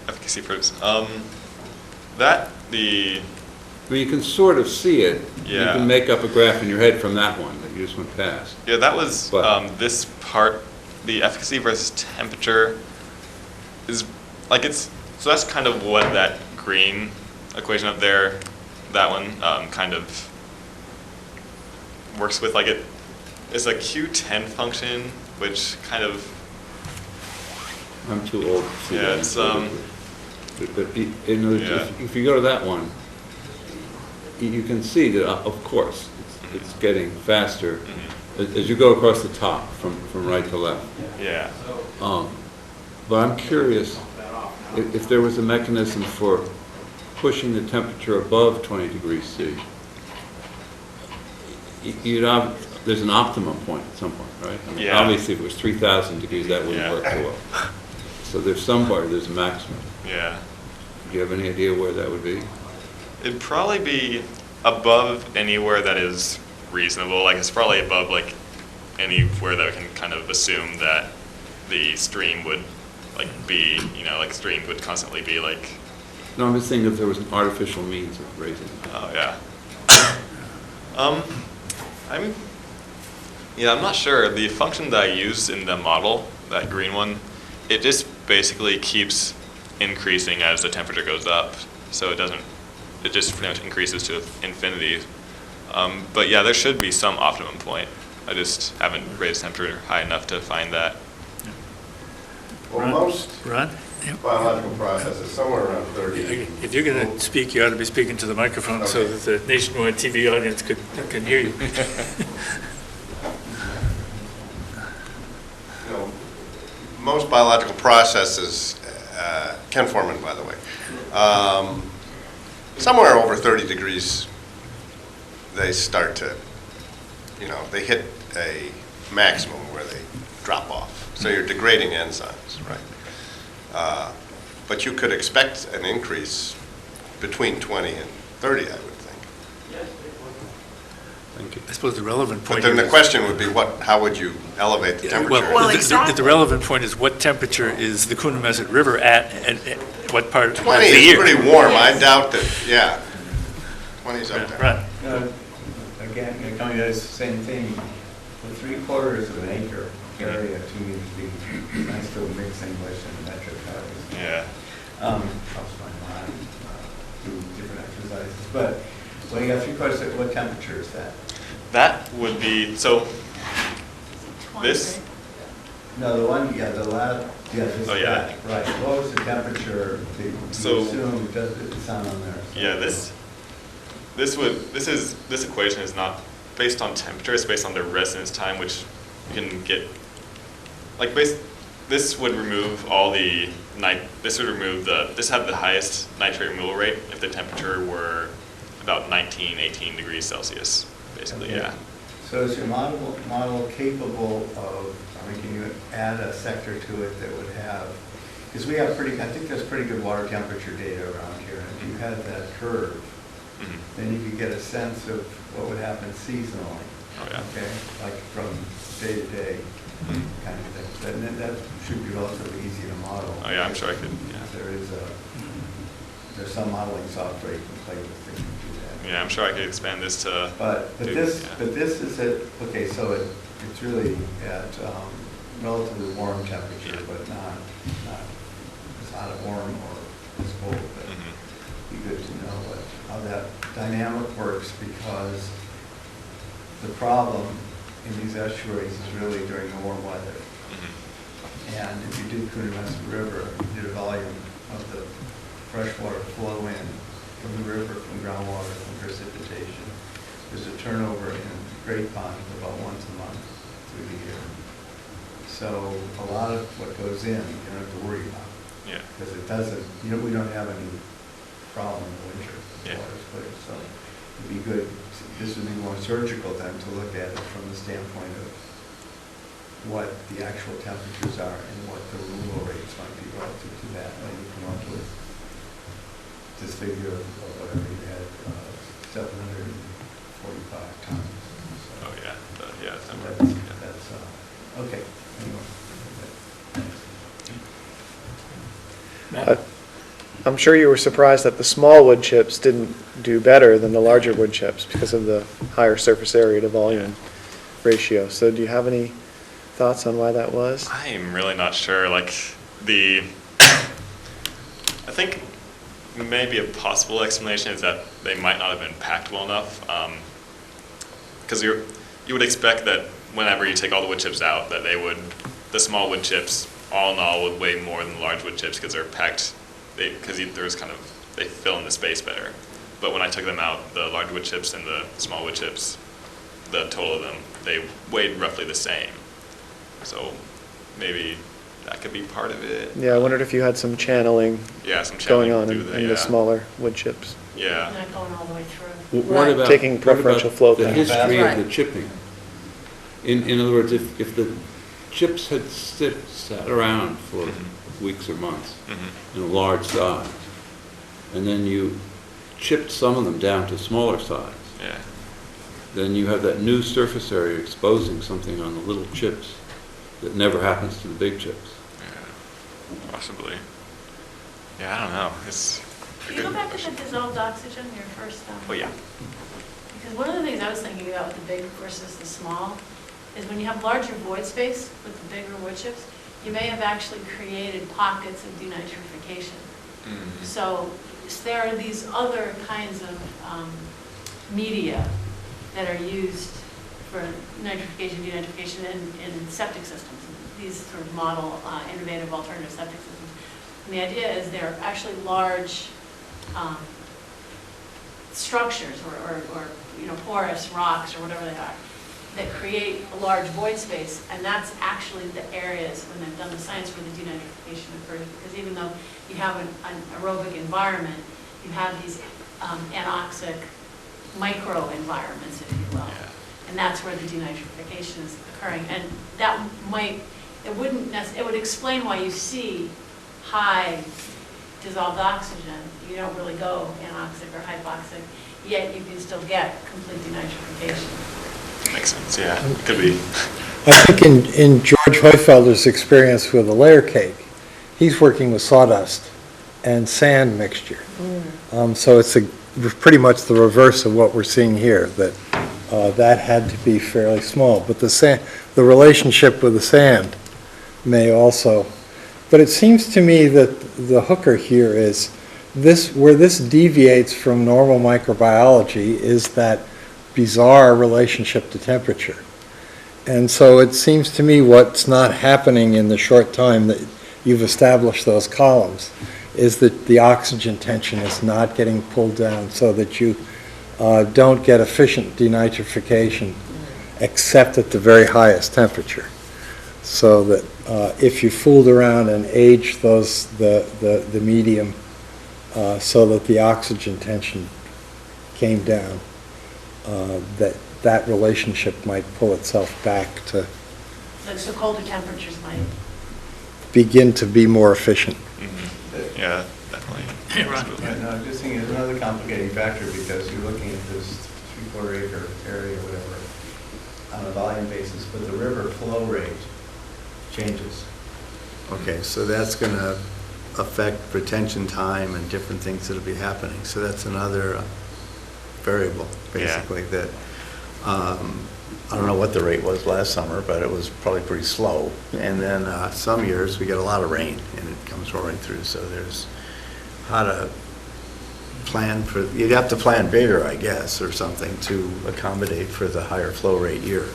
Efficacy proofs. That the Well, you can sort of see it. You Yeah. can make up a graph in your head from that one that you just went past. Yeah, that was But- this part, the efficacy versus temperature is like so that's kind of what that green equation up there, that one kind of works with. Like it's a Q10 function, which kind of, I'm too old to see Yeah, that. it's, But if you go to that one, you can see that, of course, it's getting faster as you go across the top from right to left. yeah. But I'm curious if there was a mechanism for pushing the temperature above 20 degrees C. There's an optimum point at some point, right? I mean, Yeah. Obviously, if it was 3,000 degrees, that wouldn't Yeah. work too well. So there's somewhere, there's a maximum. Yeah. Do you have any idea where that would be? It'd probably be above anywhere that is reasonable. Like it's probably above like anywhere that we can kind of assume that the stream would like be, like stream would constantly be like, No, I'm just saying if there was an artificial means of raising it. oh yeah. I'm not sure. The function that I used in the model, that green one, it just basically keeps increasing as the temperature goes up. So it just pretty much increases to infinity. But yeah, there should be some optimum point. I just haven't raised temperature high enough to find that. Well, most Ron? biological processes, somewhere around 30. If you're going to speak, you ought to be speaking to the microphone so Okay. that the nationwide TV audience can hear you. Most biological processes, Ken Foreman, by the way, somewhere over 30 degrees, they start to, they hit a maximum where they drop off. So you're degrading enzymes, right? But you could expect an increase between 20 and 30, I would think. Thank you. I suppose the relevant But point then the is- question would be, how would you elevate the Yeah, temperature? Well, the exactly. relevant point is what temperature is the Coonamessett River at and what part of the 20 year? is pretty warm. I doubt that, yeah. 20 is up there. Right. Again, coming to the same thing, the 3/4 of an acre area to me is big. I still mix English and metric values. Yeah. Helps my mind do different exercises. But when you got 3/4, what temperature is that? That would be, so this, No, the one, yeah, the last, yeah, this, Oh, yeah. right. What was the temperature? You So- assume, it's not on there. so- Yeah, this equation is not based on temperature, it's based on the residence time, which you can get, like, this would remove all the this had the highest nitrate removal rate if the temperature were about 19, 18 degrees Celsius, basically, Okay. yeah. So is your model capable of, I mean, can you add a sector to it that would have, because we have I think there's pretty good water temperature data around here, and if you had that curve, Mhm. then you could get a sense of what would happen seasonally. Oh, yeah. Okay, like from day to day Mhm. kind of thing. That should be relatively easy to model. Oh, yeah, I'm sure I could, yeah. There's some modeling software you can play with that can do that. Yeah, I'm sure I could expand this to. But do- this, yeah. but this is at, okay, so it's really at relatively warm temperature, Yeah. but not as hot a warm or as cold. But Mhm. it'd be good to know how that dynamic works, because the problem in these estuaries is really during the warm weather. Mhm. And if you did Coonamessett River, you did a volume of the freshwater flow in from the river, from groundwater, from precipitation. There's a turnover in Great Pond of about once a month through the year. So a lot of what goes in, you don't have to worry about, Yeah. because it doesn't, we don't have any problem in the winter. The Yeah. water's clear, so it'd be good, this would be more surgical then to look at it from the standpoint of what the actual temperatures are and what the removal rates might be relative to that, when you come up with this figure of whatever you had, 745 tons. So Oh, yeah, yeah, so that that's, works, yeah. okay. Anyway, I'm sure you were surprised that the small wood chips didn't do better than the larger wood chips because of the higher surface area to volume ratio. So do you have any thoughts on why that was? I'm really not sure, like, I think maybe a possible explanation is that they might not have been packed well enough, because you would expect that whenever you take all the wood chips out, that the small wood chips, all in all, would weigh more than the large wood chips because they're packed, because they fill in the space better. But when I took them out, the large wood chips and the small wood chips, the total of them, they weighed roughly the same. So maybe that could be part of it. Yeah, I wondered if you had some channeling Yeah, some going channeling on through in the smaller wood chips. Yeah. Not going all the way through. What about? Taking what about preferential flow the path. history Right. of the chipping? In other words, if the chips had sat around for weeks or months Mhm. in a large size, and then you chipped some of them down to smaller size, Yeah. then you have that new surface area exposing something on the little chips that never happens to the big chips. Yeah. Possibly. Yeah, I don't know. It's. Can you go back to the dissolved oxygen, your first? Oh, yeah. Because one of the things I was thinking about with the big versus the small is when you have larger void space with the bigger wood chips, you may have actually created pockets of denitrification. Mhm. So there are these other kinds of media that are used for nitrification, denitrification in septic systems. These sort of model innovative alternative septic systems. And the idea is they're actually large structures or porous rocks or whatever they are that create a large void space, and that's actually the areas when they've done the science where the denitrification occurs, because even though you have an aerobic environment, you have these anoxic micro environments, if you will. Yeah. And that's where the denitrification is occurring. And that it would explain why you see high dissolved oxygen. You don't really go anoxic or hypoxic, yet you can still get complete denitrification. Makes sense, yeah. Could be. I think in George Heufelder's experience with a layer cake, he's working with sawdust and sand mixture. So it's pretty much the reverse of what we're seeing here, that had to be fairly small. But the relationship with the sand may also, but it seems to me that the hooker here is where this deviates from normal microbiology is that bizarre relationship to temperature. And so it seems to me what's not happening in the short time that you've established those columns is that the oxygen tension is not getting pulled down so that you don't get efficient denitrification except at the very highest temperature. So that if you fooled around and aged the medium so that the oxygen tension came down, that relationship might pull itself back to So colder temperatures might. begin to be more efficient. Yeah, definitely. Yeah, no, I'm just thinking there's another complicating factor because you're looking at this 3/4 acre area, whatever, on a volume basis, but the river flow rate changes. Okay, so that's going to affect retention time and different things that'll be happening. So that's another variable, basically, that, I don't know what the rate was last summer, but it was probably pretty slow. And then some years, we get a lot of rain, and it comes roaring through, so there's how to plan for, you'd have to plan bigger, I guess, or something to accommodate for the higher flow rate year.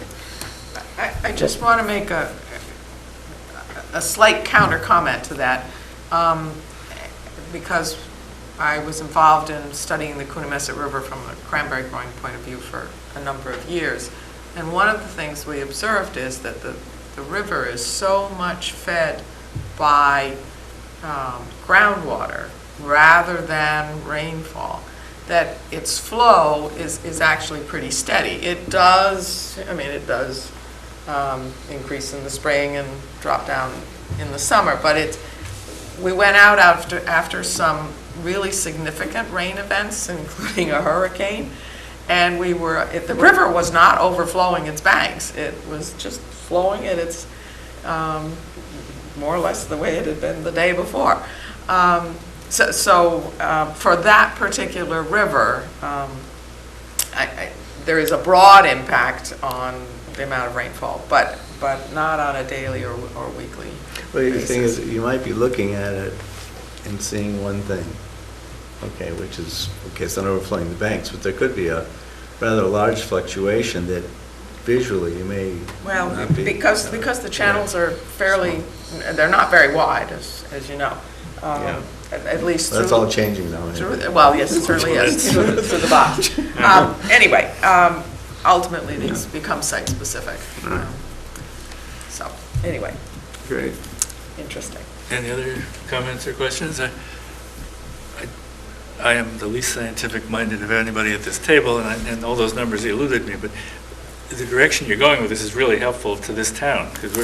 I just want to make a slight counter comment to that, because I was involved in studying the Coonamessett River from a cranberry growing point of view for a number of years. And one of the things we observed is that the river is so much fed by groundwater rather than rainfall, that its flow is actually pretty steady. It does increase in the spring and drop down in the summer, but we went out after some really significant rain events, including a hurricane, and the river was not overflowing its banks. It was just flowing at its, more or less the way it had been the day before. So for that particular river, there is a broad impact on the amount of rainfall, but not on a daily or weekly Well, the basis. thing is, you might be looking at it and seeing one thing, okay, which is, okay, it's not overflowing the banks, but there could be a rather large fluctuation that visually you may Well, not be. because the channels are fairly, they're not very wide, as you know. Yeah. At least through. That's all changing now. Well, yes, it certainly is, through the box. Anyway, ultimately, these become site-specific. So, anyway, Great. interesting. Any other comments or questions? I am the least scientific-minded of anybody at this table, and all those numbers eluded me, but the direction you're going with this is really helpful to this town, because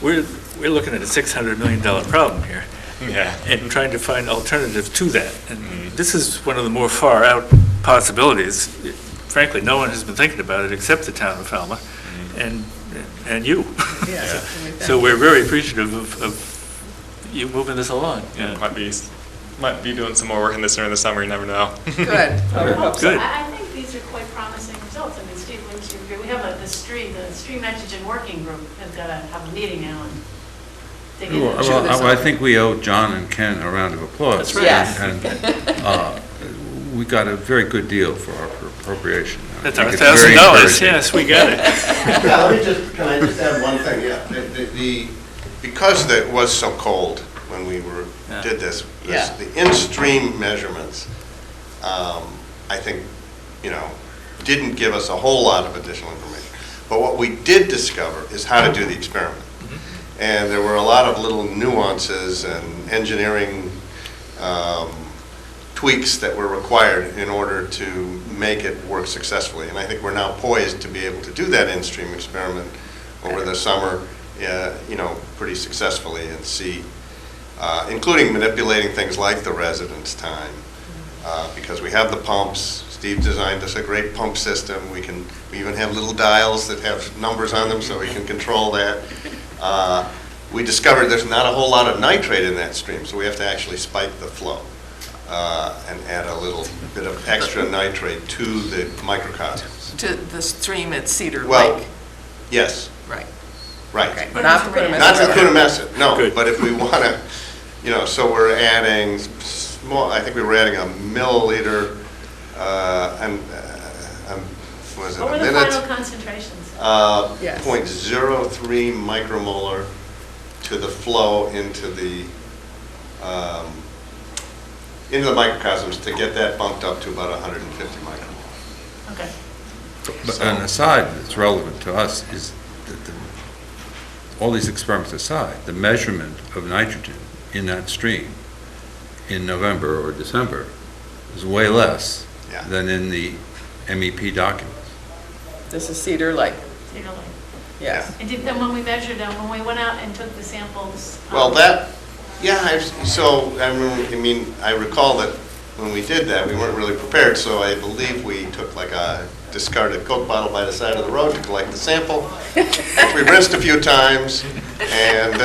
we're looking at a $600 million problem here. Yeah. And trying to find alternatives to that. And this is one of the more far-out possibilities. Frankly, no one has been thinking about it except the town of Falmouth and you. Yeah. So we're very appreciative of you moving this along. Yeah, might be doing some more work in this during the summer, you never know. Good. I would hope so. Good. I think these are quite promising results. I mean, Steve, wouldn't you agree? We have the stream nitrogen working group has got to have a meeting now and dig into this. Well, I think we owe John and Ken a round of applause. That's right. Yes. And we got a very good deal for our appropriation. I That's our think it's very $1,000, encouraging. yes, we got it. Yeah, can I just add one thing? Yeah, because it was so cold when we did this, the in-stream measurements, I think, didn't give us a whole lot of additional information. But what we did discover is how to do the experiment. And there were a lot of little nuances and engineering tweaks that were required in order to make it work successfully. And I think we're now poised to be able to do that in-stream experiment over the summer, pretty successfly and see, including manipulating things like the residence time, because we have the pumps. Steve designed us a great pump system. We even have little dials that have numbers on them so we can control that. We discovered there's not a whole lot of nitrate in that stream, so we have to actually spike the flow and add a little bit of extra nitrate to the microcosms. To the stream at Cedar Well, Lake. yes, Right. right. Okay. Not the Coonamessett Not the River. Coonamessett, no, Good. but if we want to, so we're adding small, I think we were adding a milliliter, and was it What were a the minute? final concentrations? Yes. 0.03 micromolar to the flow into the microcosms to get that bumped up to about 150 micromolar. Okay. But an aside that's relevant to us is that all these experiments aside, the measurement of nitrogen in that stream in November or December is way less Yeah. than in the MEP documents. This is Cedar Lake, You know, like, yes. and did, then when we measured them, when we went out and took the samples. Well, I recall that when we did that, we weren't really prepared, so I believe we took like a discarded Coke bottle by the side of the road to collect the sample, which we rinsed a few times, and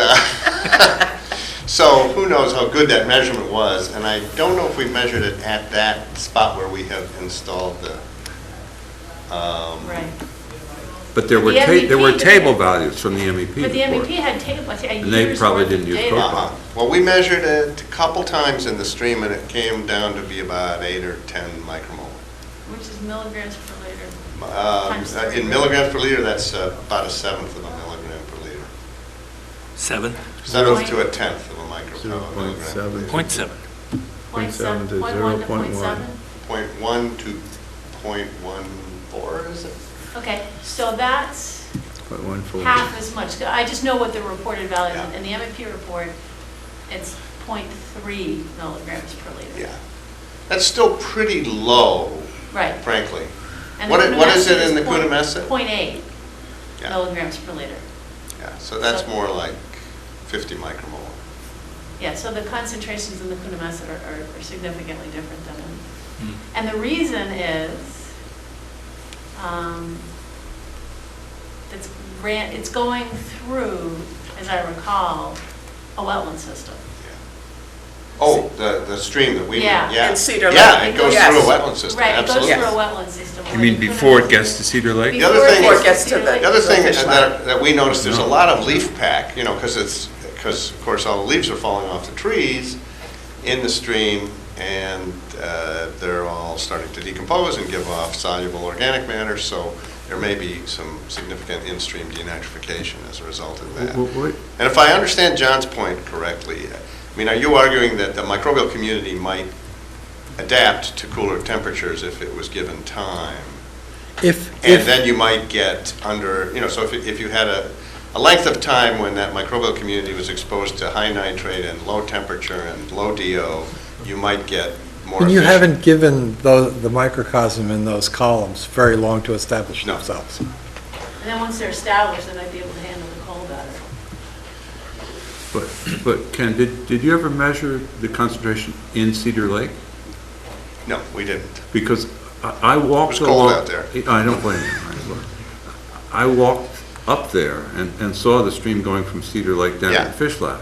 so who knows how good that measurement was, and I don't know if we measured it at that spot where we have installed the, Right. But there were The MEP table values from the MEP But the report. MEP had table, a And they year's probably worth didn't of use data. Coke Uh-huh. Well, we measured it a couple times in the stream, and it came down to be about 8 or 10 micromolar. Which is milligrams per liter. Times three. In milligrams per liter, that's about 1/7 of a milligram per liter. 7, 1/7 to 1/10 of a milligram per liter. 0.7. 0.7. 0.7 to 0.1 to 0.1. 0.7? 0.1 to 0.14, is it? Okay, so that's 0.14. half as much. I just know what the reported value is. Yeah. In the MEP report, it's 0.3 milligrams per liter. Yeah. That's still pretty low, Right. frankly. And What the is it Coonamessett in the is Coonamessett? 0.8 Yeah. milligrams per liter. Yeah, so that's So- more like 50 micromolar. Yeah, so the concentrations in the Coonamessett are significantly different than in. Hmm. And the reason is, it's going through, as I recall, a wetland system. Oh, the stream that we, Yeah. yeah. In Cedar Lake. Yeah, it goes Yes. through a wetland system, Right, it goes absolutely. through a wetland system. You mean before it gets to Cedar Lake? The other thing Before is- it gets to Cedar Lake. The other thing fish ladder. that we noticed, there's a lot of leaf pack, because of course, all the leaves are falling off the trees in the stream, and they're all starting to decompose and give off soluble organic matter, so there may be some significant in-stream denitrification as a result of that. And if I understand John's point correctly, are you arguing that the microbial community might adapt to cooler temperatures if it was given time? And then you might get under, so if you had a length of time when that microbial community was exposed to high nitrate and low temperature and low DO, you might get more And you efficient. haven't given the microcosm in those columns very long to establish No. themselves. And then once they're established, they might be able to handle the cold better. But Ken, did you ever measure the concentration in Cedar Lake? No, we didn't. Because I walked It was cold along. out there. I don't blame you. I walked up there and saw the stream going from Cedar Lake down to Yeah. the fish ladder.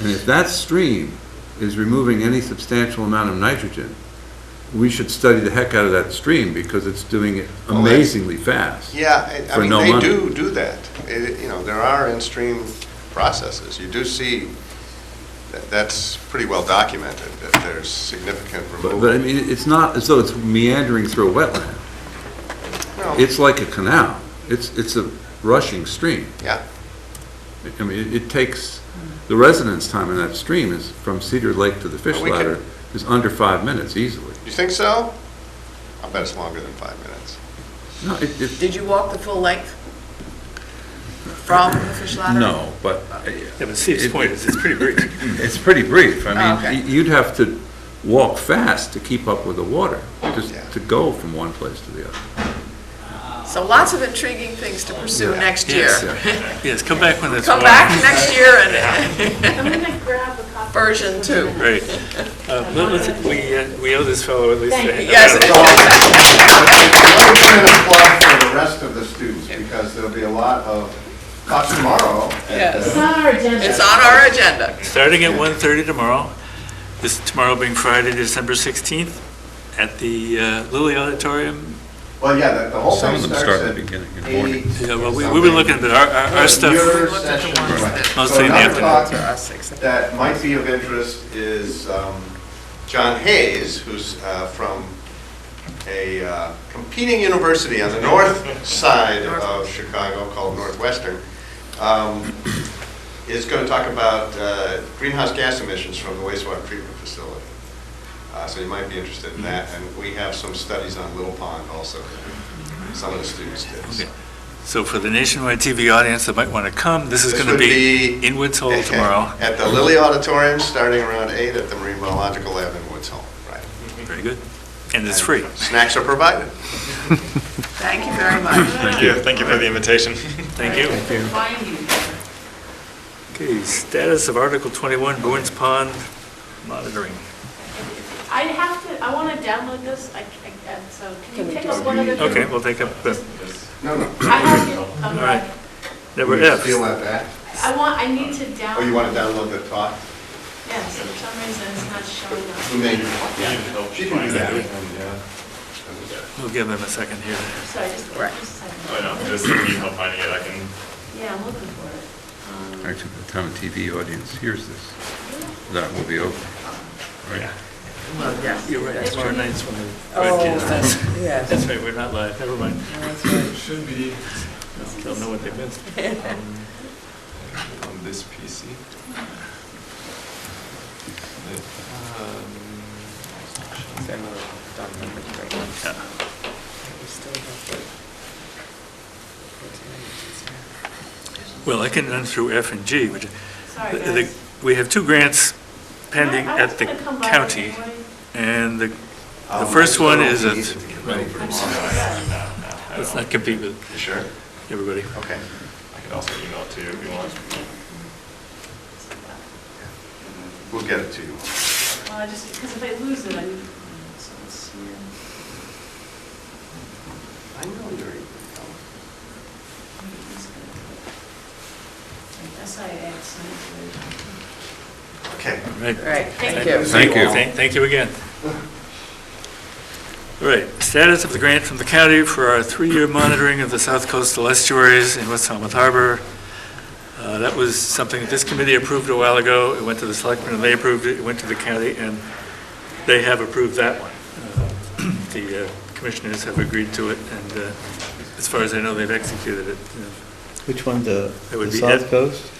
And if that stream is removing any substantial amount of nitrogen, we should study the heck out of that stream because it's doing it Well, that's- amazingly fast. Yeah, For no they money. do that. There are in-stream processes. You do see, that's pretty well documented, that there's significant removal. But it's not as though it's meandering through a wetland. Well, It's like a canal. It's a rushing stream. Yeah, It takes, the residence time in that stream is from Cedar Lake to the fish Well, we ladder can- is under 5 minutes easily. you think so? I bet it's longer than 5 minutes. No, Did you walk the full length from the fish ladder? no, but Yeah, but Steve's point is, it's pretty brief. it's pretty brief. Oh, okay. You'd have to walk fast to keep up with the water, just Yeah. to go from one place to the other. So lots of intriguing things to pursue next year. Yes, yes, come back when it's Come warm. back next year and I'm going to grab a copy. version 2. Right. We owe this fellow at least. Thank you. Yes. Let me put in a plug for the rest of the students, because there'll be a lot of talk tomorrow. Yes. It's on our agenda. It's on our agenda. Starting at 1:30 tomorrow, tomorrow being Friday, December 16th, at the Lilly Auditorium. Well, yeah, the whole Some thing of them starts start at at the beginning in the morning. 8. Yeah, well, we've been looking at our stuff. Your looked at the session, ones right. that- Mostly So in the another afternoon. talk that might be of interest is John Hayes, who's from a competing university on the north side of Chicago called Northwestern is going to talk about greenhouse gas emissions from the wastewater treatment facility. So you might be interested in that. And we have some studies on Little Pond also. Some of the students did. Okay. So for the nationwide TV audience that might want to come, this is This going to would be in Woods Hole tomorrow. At the Lilly Auditorium, starting around 8 at the Marine Biological Lab in Woods Hole. Right. Very good. And it's free. Snacks are provided. Thank you very much. Thank you. Thank you for the invitation. Thank you. Find you. Okay, status of Article 21, Boone's Pond monitoring. I want to download this, so can you take up one of the? Okay, we'll take up, No, no. I have it, all right. Number You F. feel that back? I need to download. Oh, you want to download the talk? Yes, for some reason it's not showing up. Who made it? She can do that. We'll give them a second here. Sorry, just a second. Oh, no, just if you need help finding it, I can. Yeah, I'm looking for it. Actually, the town TV audience hears this. That will be open. Right. Well, yes. You're right, tomorrow night's when we Oh, broadcast this. yes. That's right, we're not live, never mind. That's right. Should be They'll know what they missed. on this PC. Well, I can run through F and G, which, Sorry, the- guys. we have two grants pending I was at the gonna come by county, anyway. and the first one is a, I'm sorry. let's not compete with You sure? everybody. Okay. I could also email it to you if you want. We'll get it to you. Well, just, because if I lose it, I need, so let's see. I know you're. SIA, signed. Okay. Right. Right, thank you. Thank you. Thank you again. All right, status of the grant from the county for our 3-year monitoring of the south coastal estuaries in West Falmouth Harbor. That was something that this committee approved a while ago. It went to the selectmen and they approved it. It went to the county and they have approved that one. The commissioners have agreed to it and as far as I know, they've executed it. Which one, the It would the be South F. Coast?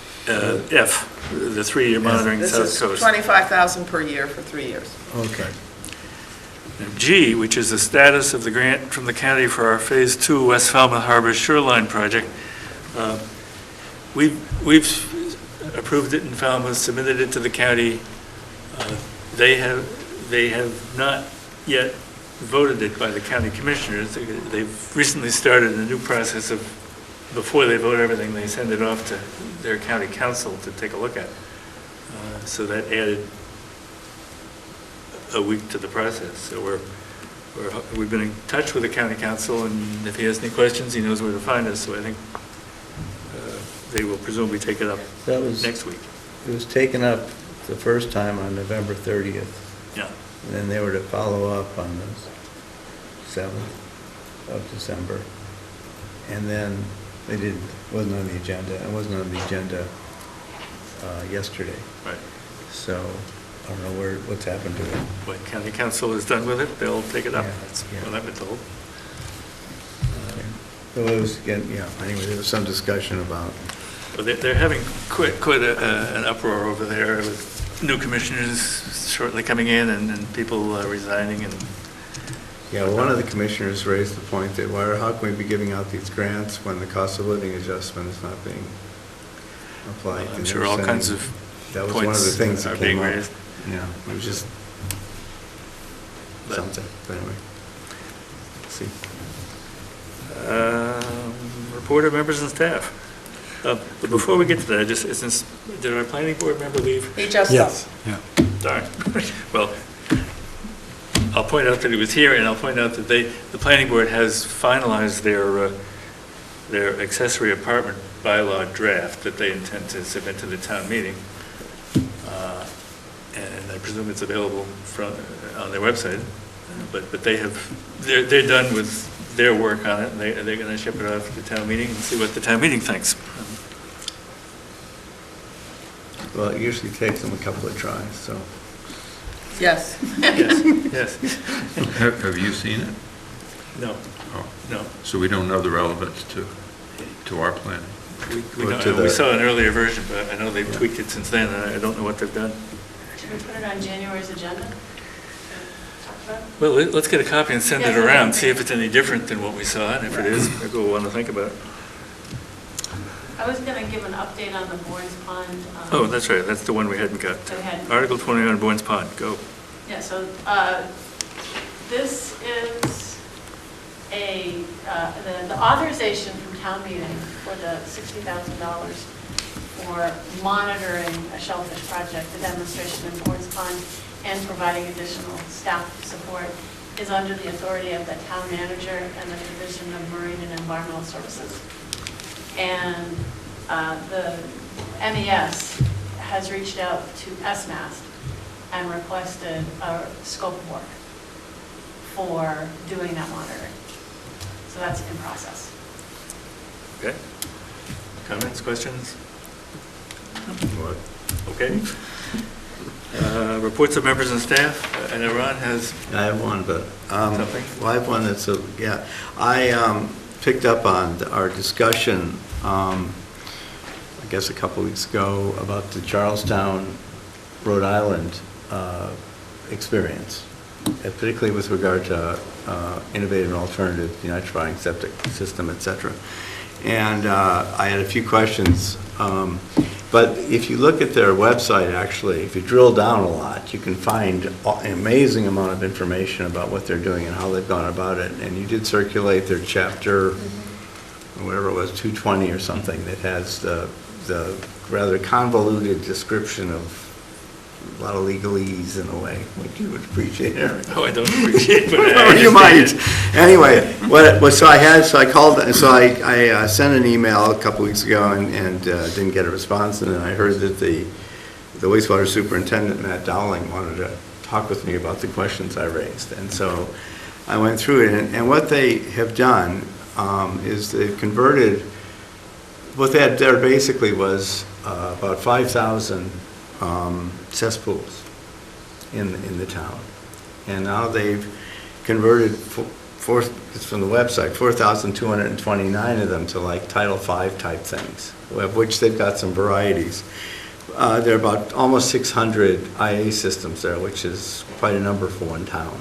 F, the 3-year monitoring This south is coast. $25,000 per year for 3 years. Okay. And G, which is the status of the grant from the county for our Phase 2 West Falmouth Harbor Shoreline Project. We've approved it in Falmouth, submitted it to the county. They have not yet voted it by the county commissioners. They've recently started a new process of, before they vote everything, they send it off to their county council to take a look at. So that added a week to the process. So we've been in touch with the county council, and if he has any questions, he knows where to find us. So I think they will presumably take it up That was, next week. it was taken up the first time on November 30th, Yeah. and then they were to follow up on the 7th of December. And then they didn't, wasn't on the agenda, it wasn't on the agenda yesterday. Right. So I don't know what's happened to it. When county council is done with it, they'll take it up. Yeah, That's yeah. what I've been told. So it was, again, yeah, anyway, there was some discussion about, But they're having quite an uproar over there with new commissioners shortly coming in and people resigning and. yeah, well, one of the commissioners raised the point that how can we be giving out these grants when the cost of living adjustment is not being applied? I'm And sure they were all saying kinds of that was one of the points things are that being came up. raised. Yeah, it was just But- something, but anyway. Let's see. Report of members and staff. But before we get to that, since, did our planning board member leave? He just Yes. Darn. Well, I'll point out that he was here, and I'll point out that the planning board has finalized their accessory apartment bylaw draft that they intend to submit to the town meeting. And I presume it's available on their website. But they're done with their work on it, and they're going to ship it off to the town meeting and see what the town meeting thinks. Well, it usually takes them a couple of tries, so. Yes. Yes, yes. Have you seen it? No, Oh, no. so we don't know the relevance to our planning. We saw an earlier version, but I know they've tweaked it since then, and I don't know what they've done. Should we put it on January's agenda? Talk about it? Well, let's get a copy and send it Yeah, around, okay. see if it's any different than what we saw, and if it is, maybe we'll want to think about it. I was going to give an update on the Bourne's Pond. Oh, that's right, that's the one we hadn't got. We hadn't. Article 29, Bourne's Pond, go. Yeah, so this is the authorization from town meeting for the $60,000 for monitoring a shellfish project, the demonstration in Bourne's Pond, and providing additional staff support is under the authority of the town manager and the Division of Marine and Environmental Services. And the MES has reached out to SMAST and requested a scope of work for doing that monitoring. So that's in process. Okay. Comments, questions? Okay. Reports of members and staff. I know Ron has I have one, but, something. well, I have one that's, yeah. I picked up on our discussion, I guess a couple weeks ago, about the Charlestown, Rhode Island experience, particularly with regard to innovative and alternative denitrifying septic system, et cetera. And I had a few questions. But if you look at their website, actually, if you drill down a lot, you can find an amazing amount of information about what they're doing and how they've gone about it. And you did circulate their chapter, whatever it was, 220 or something, that has the rather convoluted description of a lot of legalese in a way, which you would appreciate, Eric. Oh, I don't appreciate it, but I Or you understand might. Anyway, so I sent an email a couple weeks ago and didn't get a response, and then I heard that the wastewater superintendent, Matt Dowling, wanted to talk with me about the questions I raised. And so I went through it, and what they have done is they've converted, what they had there basically was about 5,000 cesspools in the town. And now they've converted, it's from the website, 4,229 of them to like Title V type things, of which they've got some varieties. There are about almost 600 IA systems there, which is quite a number for one town.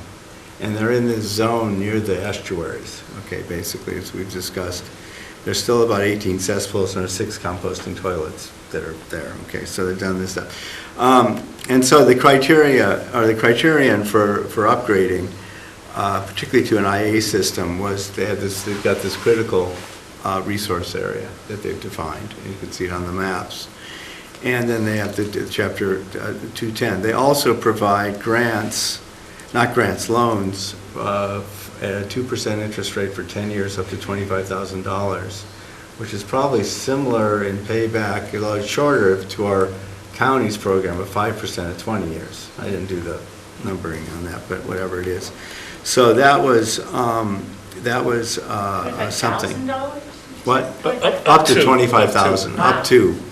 And they're in this zone near the estuaries, okay, basically, as we've discussed. There's still about 18 cesspools and there's 6 composting toilets that are there, okay, so they've done this stuff. And so the criterion for upgrading, particularly to an IA system, was they've got this critical resource area that they've defined. You can see it on the maps. And then they have the chapter 210. They also provide grants, loans, at a 2% interest rate for 10 years up to $25,000, which is probably similar in payback, a lot shorter to our county's program of 5% at 20 years. I didn't do the numbering on that, but whatever it is. So that was something. $25,000? What? Up to to. 25,000. Wow.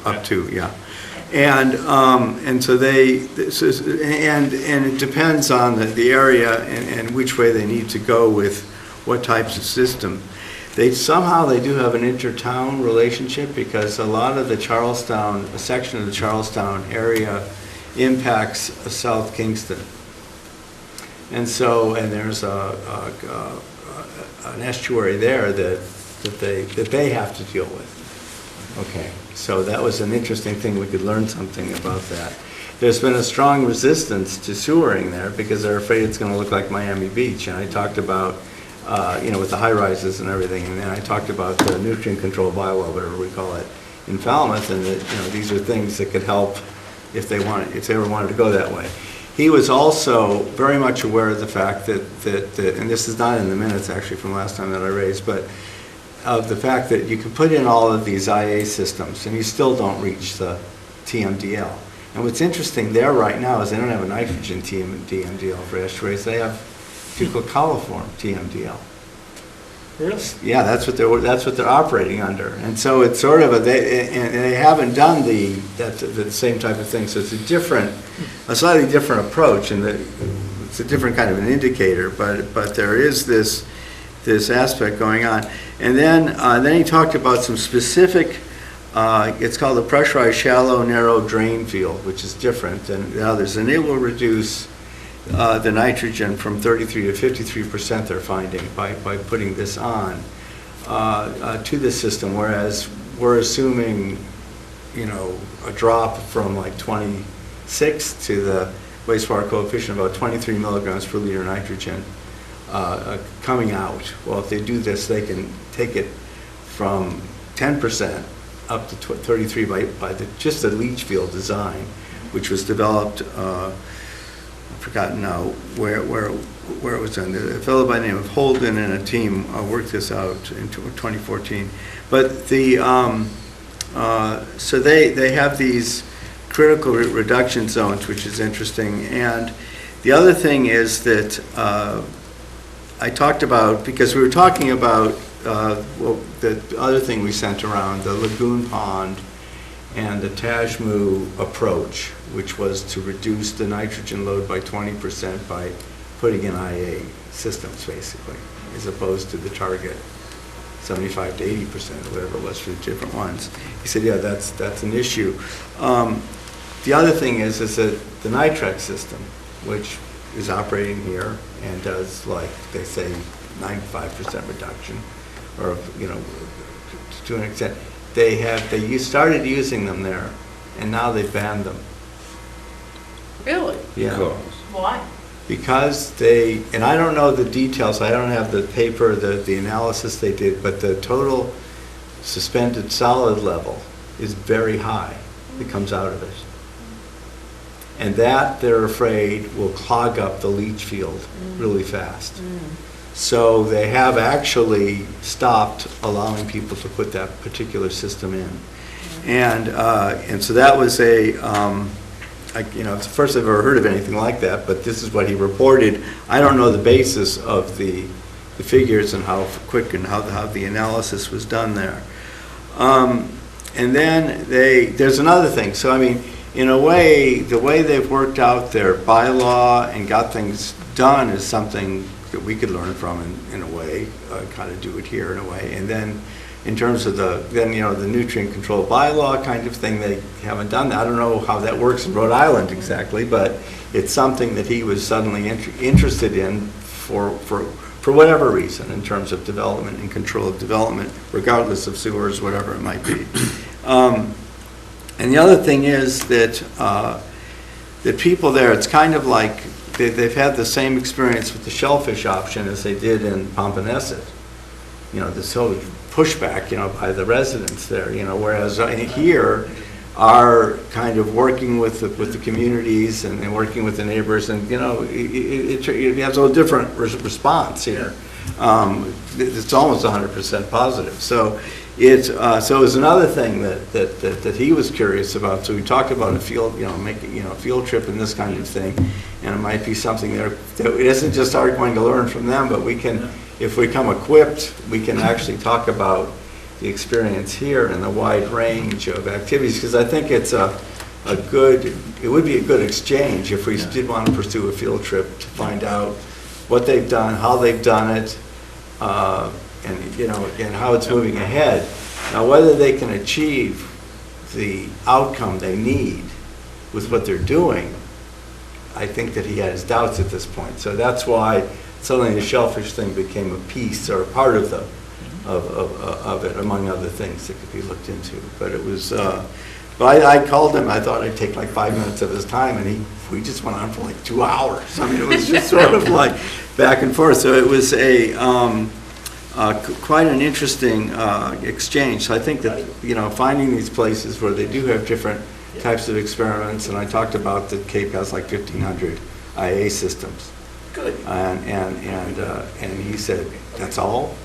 Up to, yeah. And so and it depends on the area and which way they need to go with what types of system. They do have an inter-town relationship because a lot of a section of the Charlestown area impacts South Kingston. And there's an estuary there that they have to deal with. Okay, so that was an interesting thing. We could learn something about that. There's been a strong resistance to sewering there because they're afraid it's going to look like Miami Beach. And I talked about, with the high rises and everything, and then I talked about the nutrient control bylaw, whatever we call it, in Falmouth, and that, these are things that could help if they ever wanted to go that way. He was also very much aware of the fact that and this is not in the minutes actually from last time that I raised, but of the fact that you can put in all of these IA systems and you still don't reach the TMDL. And what's interesting there right now is they don't have a nitrogen TMDL for estuaries. They have fecal coliform TMDL. Really? Yeah, that's what they're operating under. And so it's sort of they haven't done the same type of thing. So it's a slightly different approach, and it's a different kind of an indicator. But there is this this aspect going on. And then he talked about some specific, it's called a pressurized shallow narrow drain field, which is different than the others. And it will reduce the nitrogen from 33 to 53% they're finding by putting this on to the system, whereas we're assuming, a drop from like 26 to the wastewater coefficient, about 23 milligrams per liter nitrogen coming out. Well, if they do this, they can take it from 10% up to 33 by just the leach field design, which was developed, I've forgotten now where it was done. A fellow by the name of Holden and a team worked this out in 2014. But so they have these critical reduction zones, which is interesting. And the other thing is that I talked about, because we were talking about the other thing we sent around, the lagoon pond and the Tajmu approach, which was to reduce the nitrogen load by 20% by putting in IA systems, basically, as opposed to the target 75 to 80% or whatever it was for the different ones. He said, yeah, that's an issue. The other thing is that the Nitrex system, which is operating here and does, like they say, 95% reduction, or to an extent, they started using them there, and now they've banned them. Really? Yeah. Why? Because and I don't know the details, I don't have the paper, the analysis they did, but the total suspended solid level is very high that comes out of it. And that, they're afraid, will clog up the leach field really fast. So they have actually stopped allowing people to put that particular system in. And so that was it's the first I've ever heard of anything like that, but this is what he reported. I don't know the basis of the figures and how quick and how the analysis was done there. And then there's another thing. So, I mean, in a way, the way they've worked out their bylaw and got things done is something that we could learn from in a way, kind of do it here in a way. And then in terms of the nutrient control bylaw kind of thing, they haven't done that. I don't know how that works in Rhode Island exactly, but it's something that he was suddenly interested in for whatever reason in terms of development and control of development, regardless of sewers, whatever it might be. And the other thing is that people there, it's kind of like they've had the same experience with the shellfish option as they did in Pompanesett. This whole pushback, by the residents there, whereas here are kind of working with the communities and working with the neighbors, and it has a different response here. It's almost 100% positive. So it was another thing that he was curious about. So we talked about a field, making a field trip and this kind of thing, and it might be something there that it isn't just our going to learn from them, but we can, if we come equipped, we can actually talk about the experience here and the wide range of activities, because I think it's it would be a good exchange if we did want to pursue a field trip to find out what they've done, how they've done it, and how it's moving ahead. Now, whether they can achieve the outcome they need with what they're doing, I think that he has doubts at this point. So that's why suddenly the shellfish thing became a piece or a part of it, among other things that could be looked into. But it was, but I called him. I thought I'd take like 5 minutes of his time, and we just went on for like 2 hours. I mean, it was just sort of like back and forth. So it was quite an interesting exchange. So I think that finding these places where they do have different types of experiments, and I talked about that Cape has like 1,500 IA systems. Good. And he said, that's all?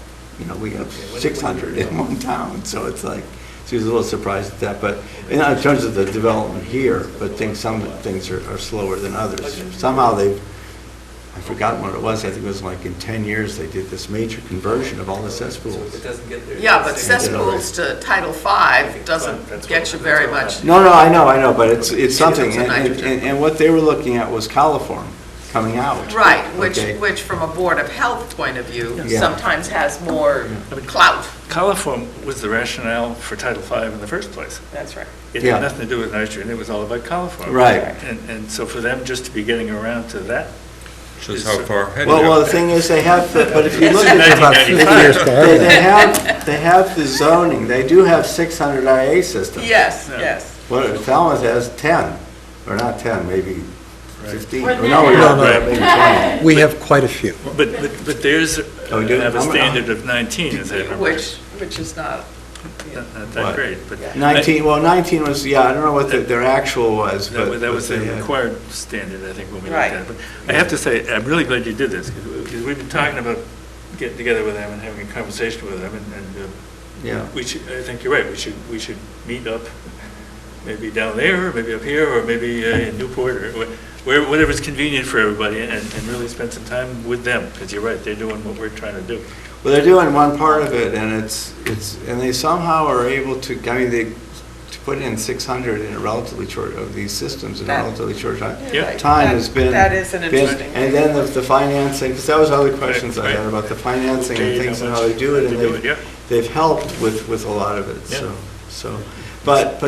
We have 600 in one town, so it's like, so he was a little surprised at that. But in terms of the development here, but some things are slower than others. Somehow I've forgotten what it was. I think it was like in 10 years they did this major conversion of all the cesspools. It doesn't get there. Yeah, but cesspools to Title V doesn't get you very much. No, I know, but it's something. It's a nitrogen. And what they were looking at was coliform. coming out. Right, Okay. which from a Board of Health point of view, Yeah. sometimes has more clout. Coliform was the rationale for Title V in the first place. That's right. It Yeah. had nothing to do with nitrogen, it was all about coliform. Right. And so for them just to be getting around to that. Shows how far ahead. Well, we the are. thing is, they have, but if you It's look in at About 50 years to have that. they have the zoning, they do have 600 IA systems. Yes, Yeah. yes. Well, Falmouth has 10, or not 10, maybe 15. More Or than no, we that. don't, No, no. maybe 20. We have quite a few. But theirs Oh, we do? have a I'm- standard of 19, as I remember. Which is not, Not that What? great, but. 19, well, 19 was, yeah, I don't know what their actual was, That but. was, that was but the they had- required standard, I think, when we looked Right. at it. But I have to say, I'm really glad you did this, because we've been talking about getting together with them and having a conversation with them, and Yeah. we should, I think you're right, we should meet up, maybe down there, or maybe up here, or maybe in Newport, or whatever's convenient for everybody, and really spend some time with them, because you're right, they're doing what we're trying to do. Well, they're doing one part of it, and and they somehow are able to, I mean, to put in 600 in a relatively short, of these systems in a That- relatively short time. Yeah. right. Time That- has been. That is an been- interesting. And then the financing, because that was other questions I Right. had about the financing and Okay, things how and much how they do it, to and do it, yeah. they've helped with a lot of it, Yeah. so. But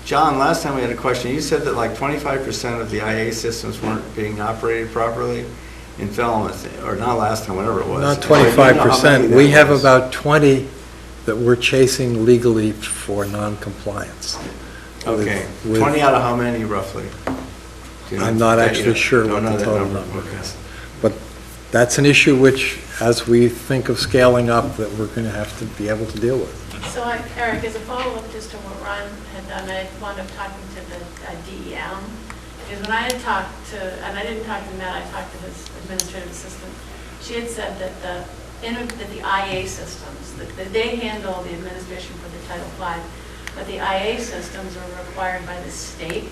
John, last time we had a question, you said that like 25% of the IA systems weren't being operated properly in Falmouth, or not last time, whatever it was. Not Do you know how many 25%. that We have was? about 20 that we're chasing legally for non-compliance. Okay, with- 20 out of how many roughly? Do you know? I'm not Yeah, you actually don't- sure don't what know the that total number. number Okay. is. But that's an issue which, as we think of scaling up, that we're going to have to be able to deal with. So Eric, as a follow-up just to what Ron had done, I wound up talking to the DEM, because when I had talked to, and I didn't talk to Matt, I talked to his administrative assistant, she had said that the IA systems, that they handle the administration for the Title V, but the IA systems are required by the state.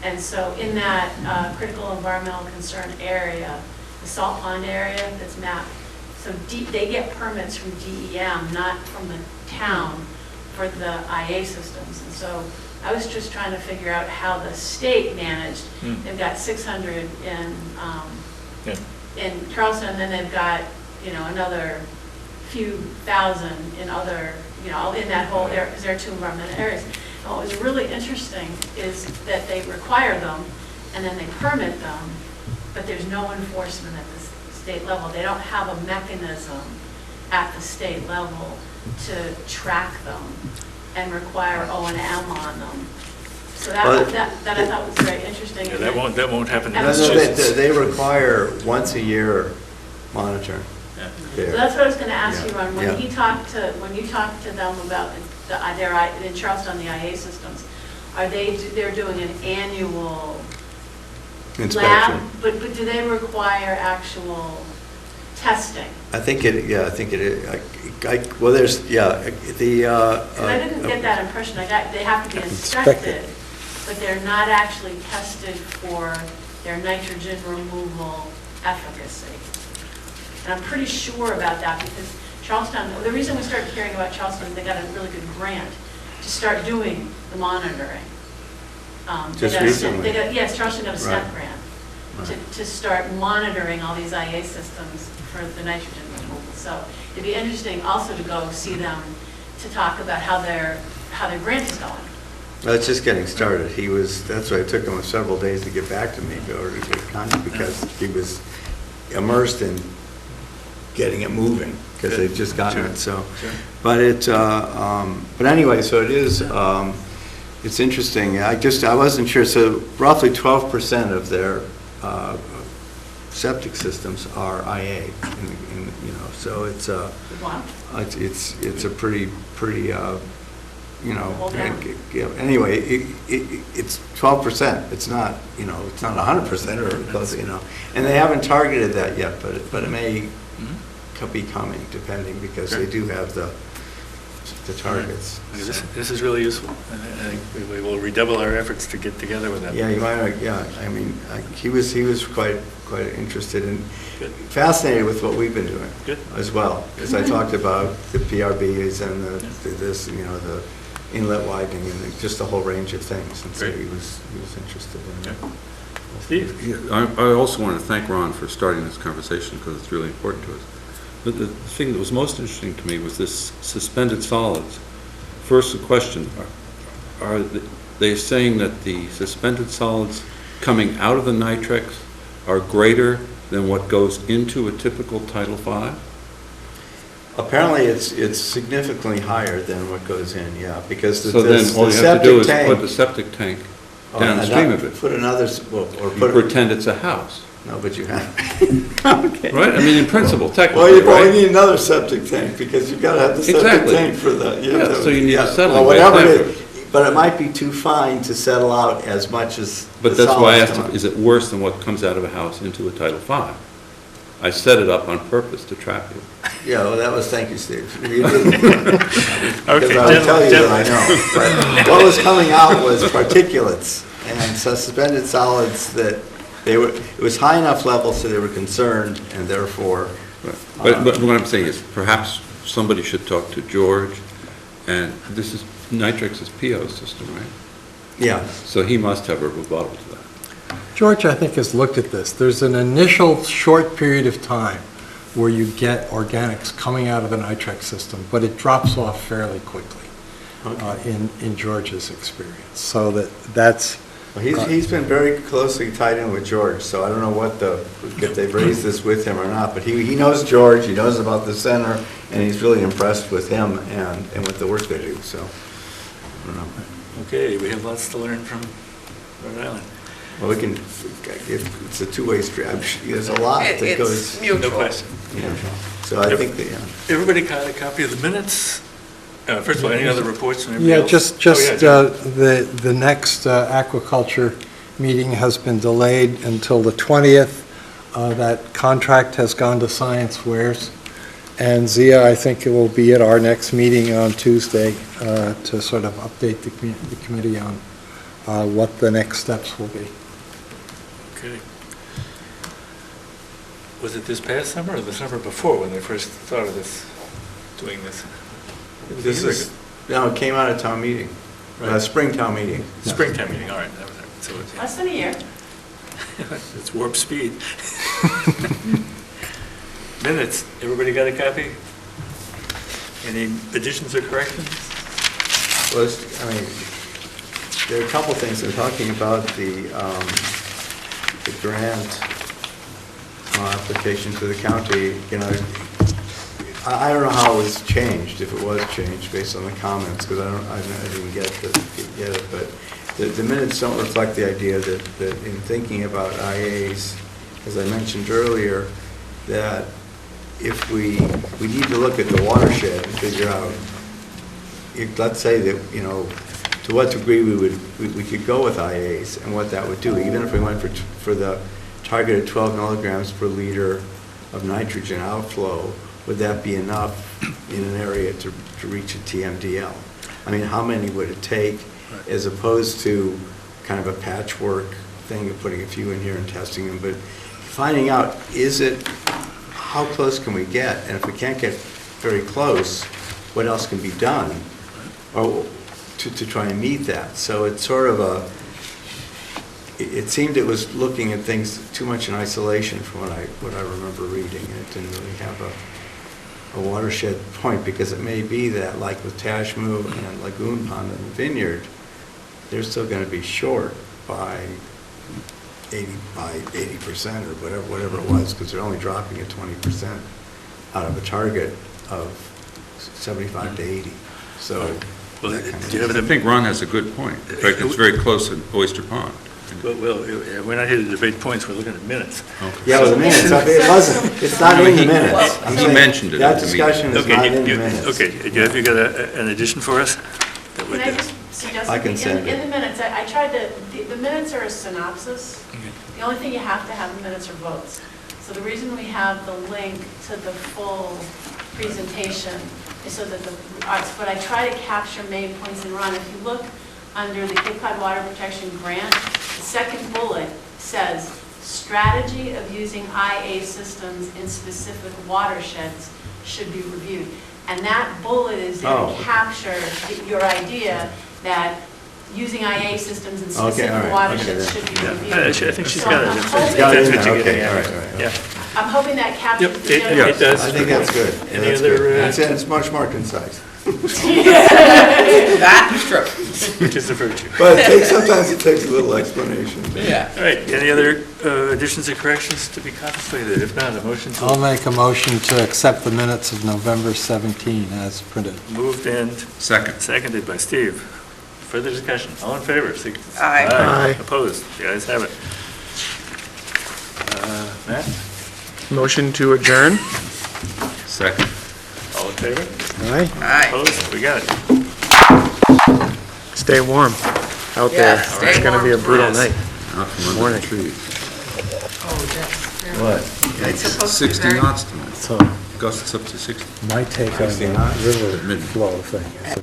And so in that critical environmental concern area, the salt pond area that's mapped, so they get permits from DEM, not from the town, for the IA systems. And so I was just trying to figure out how the state managed. They've got 600 Yeah. in Charleston, and then they've got, another few thousand in other, in that whole area, because there are two environmental areas. And what was really interesting is that they require them, and then they permit them, but there's no enforcement at the state level. They don't have a mechanism at the state level to track them and require O&M on them. So Well, that I thought was very interesting. Yeah, that won't happen in And- No, Massachusetts. they require once a year monitor. Yeah. So there. that's what I was going to ask you, Yeah, Ron, yeah. when you talked to them about in Charleston, the IA systems, they're doing an annual lab, Inspection. but do they require actual testing? I think it is. Well, there's, the. And I didn't get that impression, they have to be inspected, but they're not actually tested for their nitrogen removal efficacy. And I'm pretty sure about that because Charleston, the reason we started hearing about Charleston, they got a really good grant to start doing the monitoring. Just recently? Yes, Charleston got a SNAP Right. grant Right. to start monitoring all these IA systems for the nitrogen removal. So it'd be interesting also to go see them to talk about how their grant is going. Well, it's just getting started. That's why it took him several days to get back to me in order to get contact, because he was immersed in getting it moving, because they'd just gotten it, so. Sure. But but anyway, so it is, it's interesting. I wasn't sure, so roughly 12% of their septic systems are IA, so it's Wow. it's a pretty, Hold down. anyway, it's 12%. It's not, it's not 100% or close, and they haven't targeted that yet, but it may be coming, depending, because they do have the targets. This is really useful. I think we will redouble our efforts to get together with them. Yeah, you might, I mean, he was quite interested and Good. fascinated with what we've been doing. Good. As well, as I talked about the PRBs and the inlet widening and just a whole range of things, and so Great. he was interested in that. Steve? Yeah, I also want to thank Ron for starting this conversation because it's really important to us. But the thing that was most interesting to me was this suspended solids. First, the question, are they saying that the suspended solids coming out of the Nitrex are greater than what goes into a typical Title V? Apparently, it's significantly higher than what goes in, yeah, because So then all you have to do is put the septic tank downstream of it. Put another, well, or You put. pretend it's a house, No, but you have. Okay. right? I mean, in principle, Well, technically, you probably right? need another septic tank, because you've got to have the septic Exactly. tank for the. Yeah, so you need a yeah, settling well, whatever base it after. is. But it might be too fine to settle out as much as. But the that's why I solids asked, come him, out. is it worse than what comes out of a house into a Title V? I set it up on purpose to trap you. Yeah, well, that was, thank you, Steve. You didn't. Because Okay, I would tell you that I gentlemen. know. But what was coming out was particulates and suspended solids that they were, it was high enough level so they were concerned, and therefore. But what I'm saying is, perhaps somebody should talk to George, and this is Nitrex's PO system, right? Yeah. So he must have a rebuttal to that. George, I think, has looked at this. There's an initial short period of time where you get organics coming out of the Nitrex system, but it drops off fairly quickly in George's experience. So that's... Well, he's been very closely tied in with George, so I don't know if they've raised this with him or not, but he knows George, he knows about the center, and he's really impressed with him and with the work they do, so, I don't know. Okay, we have lots to learn from Rhode Island. Well, it's a two-way street. There's a lot that It's goes. No mutual. question. Yeah. So I think that, yeah. Everybody got a copy of the minutes? First of all, any other reports from everybody Yeah, else? just Oh, yeah, the next aquaculture meeting has been delayed until the 20th. That contract has gone to Science Wares. And Zia, I think it will be at our next meeting on Tuesday to sort of update the committee on what the next steps will be. Okay. Was it this past summer or the summer before when they first thought of this, doing this? It was a This year is, ago. no, it came out of town meeting, Right. spring town meeting. Springtime meeting, all right. That was it. So it's- Less than a year. it's warp speed. Minutes, everybody got a copy? Any additions or corrections? Well, I mean, there are a couple things they're talking about, the grant application to the county, you know, I don't know how it was changed, if it was changed based on the comments, because I didn't get it, but the minutes don't reflect the idea that in thinking about IAs, as I mentioned earlier, that if we need to look at the watershed and figure out, let's say that, you know, to what degree we could go with IAs and what that would do, even if we went for the targeted 12 milligrams per liter of nitrogen outflow, would that be enough in an area to reach a TMDL? I mean, how many would it take, as opposed to kind of a patchwork thing of putting a few in here and testing them, but finding out, how close can we get? And if we can't get very close, what else can be done or to try and meet that? So it's sort of it seemed it was looking at things too much in isolation from what I remember reading, and it didn't really have a watershed point, because it may be that, like with Tashmoo and Lagoon Pond and the Vineyard, they're still going to be short by 80% or whatever it was, because they're only dropping at 20% out of a target of 75 to 80. So, Well, that kind of do you have I think Ron has a good point. In fact, it's very close to Oyster Pond. Well, we're not here to debate points, we're looking at minutes. Yeah, well, the minutes, it's not in the minutes. I'm He saying mentioned it That at the discussion is Okay, not in the minutes. Okay, have you got an addition for us? That would- Can I just suggest, I can send in it. the minutes, I tried to, the minutes are a synopsis. Okay. The only thing you have to have in minutes are votes. So the reason we have the link to the full presentation is so that but I try to capture main points and run. If you look under the Cape Cod Water Protection Grant, the second bullet says, strategy of using IA systems in specific watersheds should be reviewed. And that bullet is there to capture your idea that using IA systems and Okay, all specific right, watersheds okay, should be Yeah, reviewed. I think she's So got it. I'm If hoping- got it that's in what there. you're Okay, getting all at. right, all right. Yeah. I'm hoping that captures Yep, the it general. does. I think that's good. Yeah, Any that's other, good. It's much more concise. That is true. Which is the virtue. But sometimes it takes a little explanation. Yeah. All right, any other additions or corrections to be contemplated? If not, a motion I'll to make a motion to accept the minutes of November 17 as printed. moved and Second. seconded by Steve. Further discussion, all in favor? Aye. Aye. Opposed? The ayes have it. Matt, Motion to adjourn? Second. all in favor? All right? Aye. Opposed? We got it. Stay warm out there. Yeah, stay It's going to be a warm. brutal Yes. night. Out from under Morning. the trees. Oh, yes. What? It's supposed to be 60 very- knots tonight. So Gusts up to 60. my take on the river flow thing is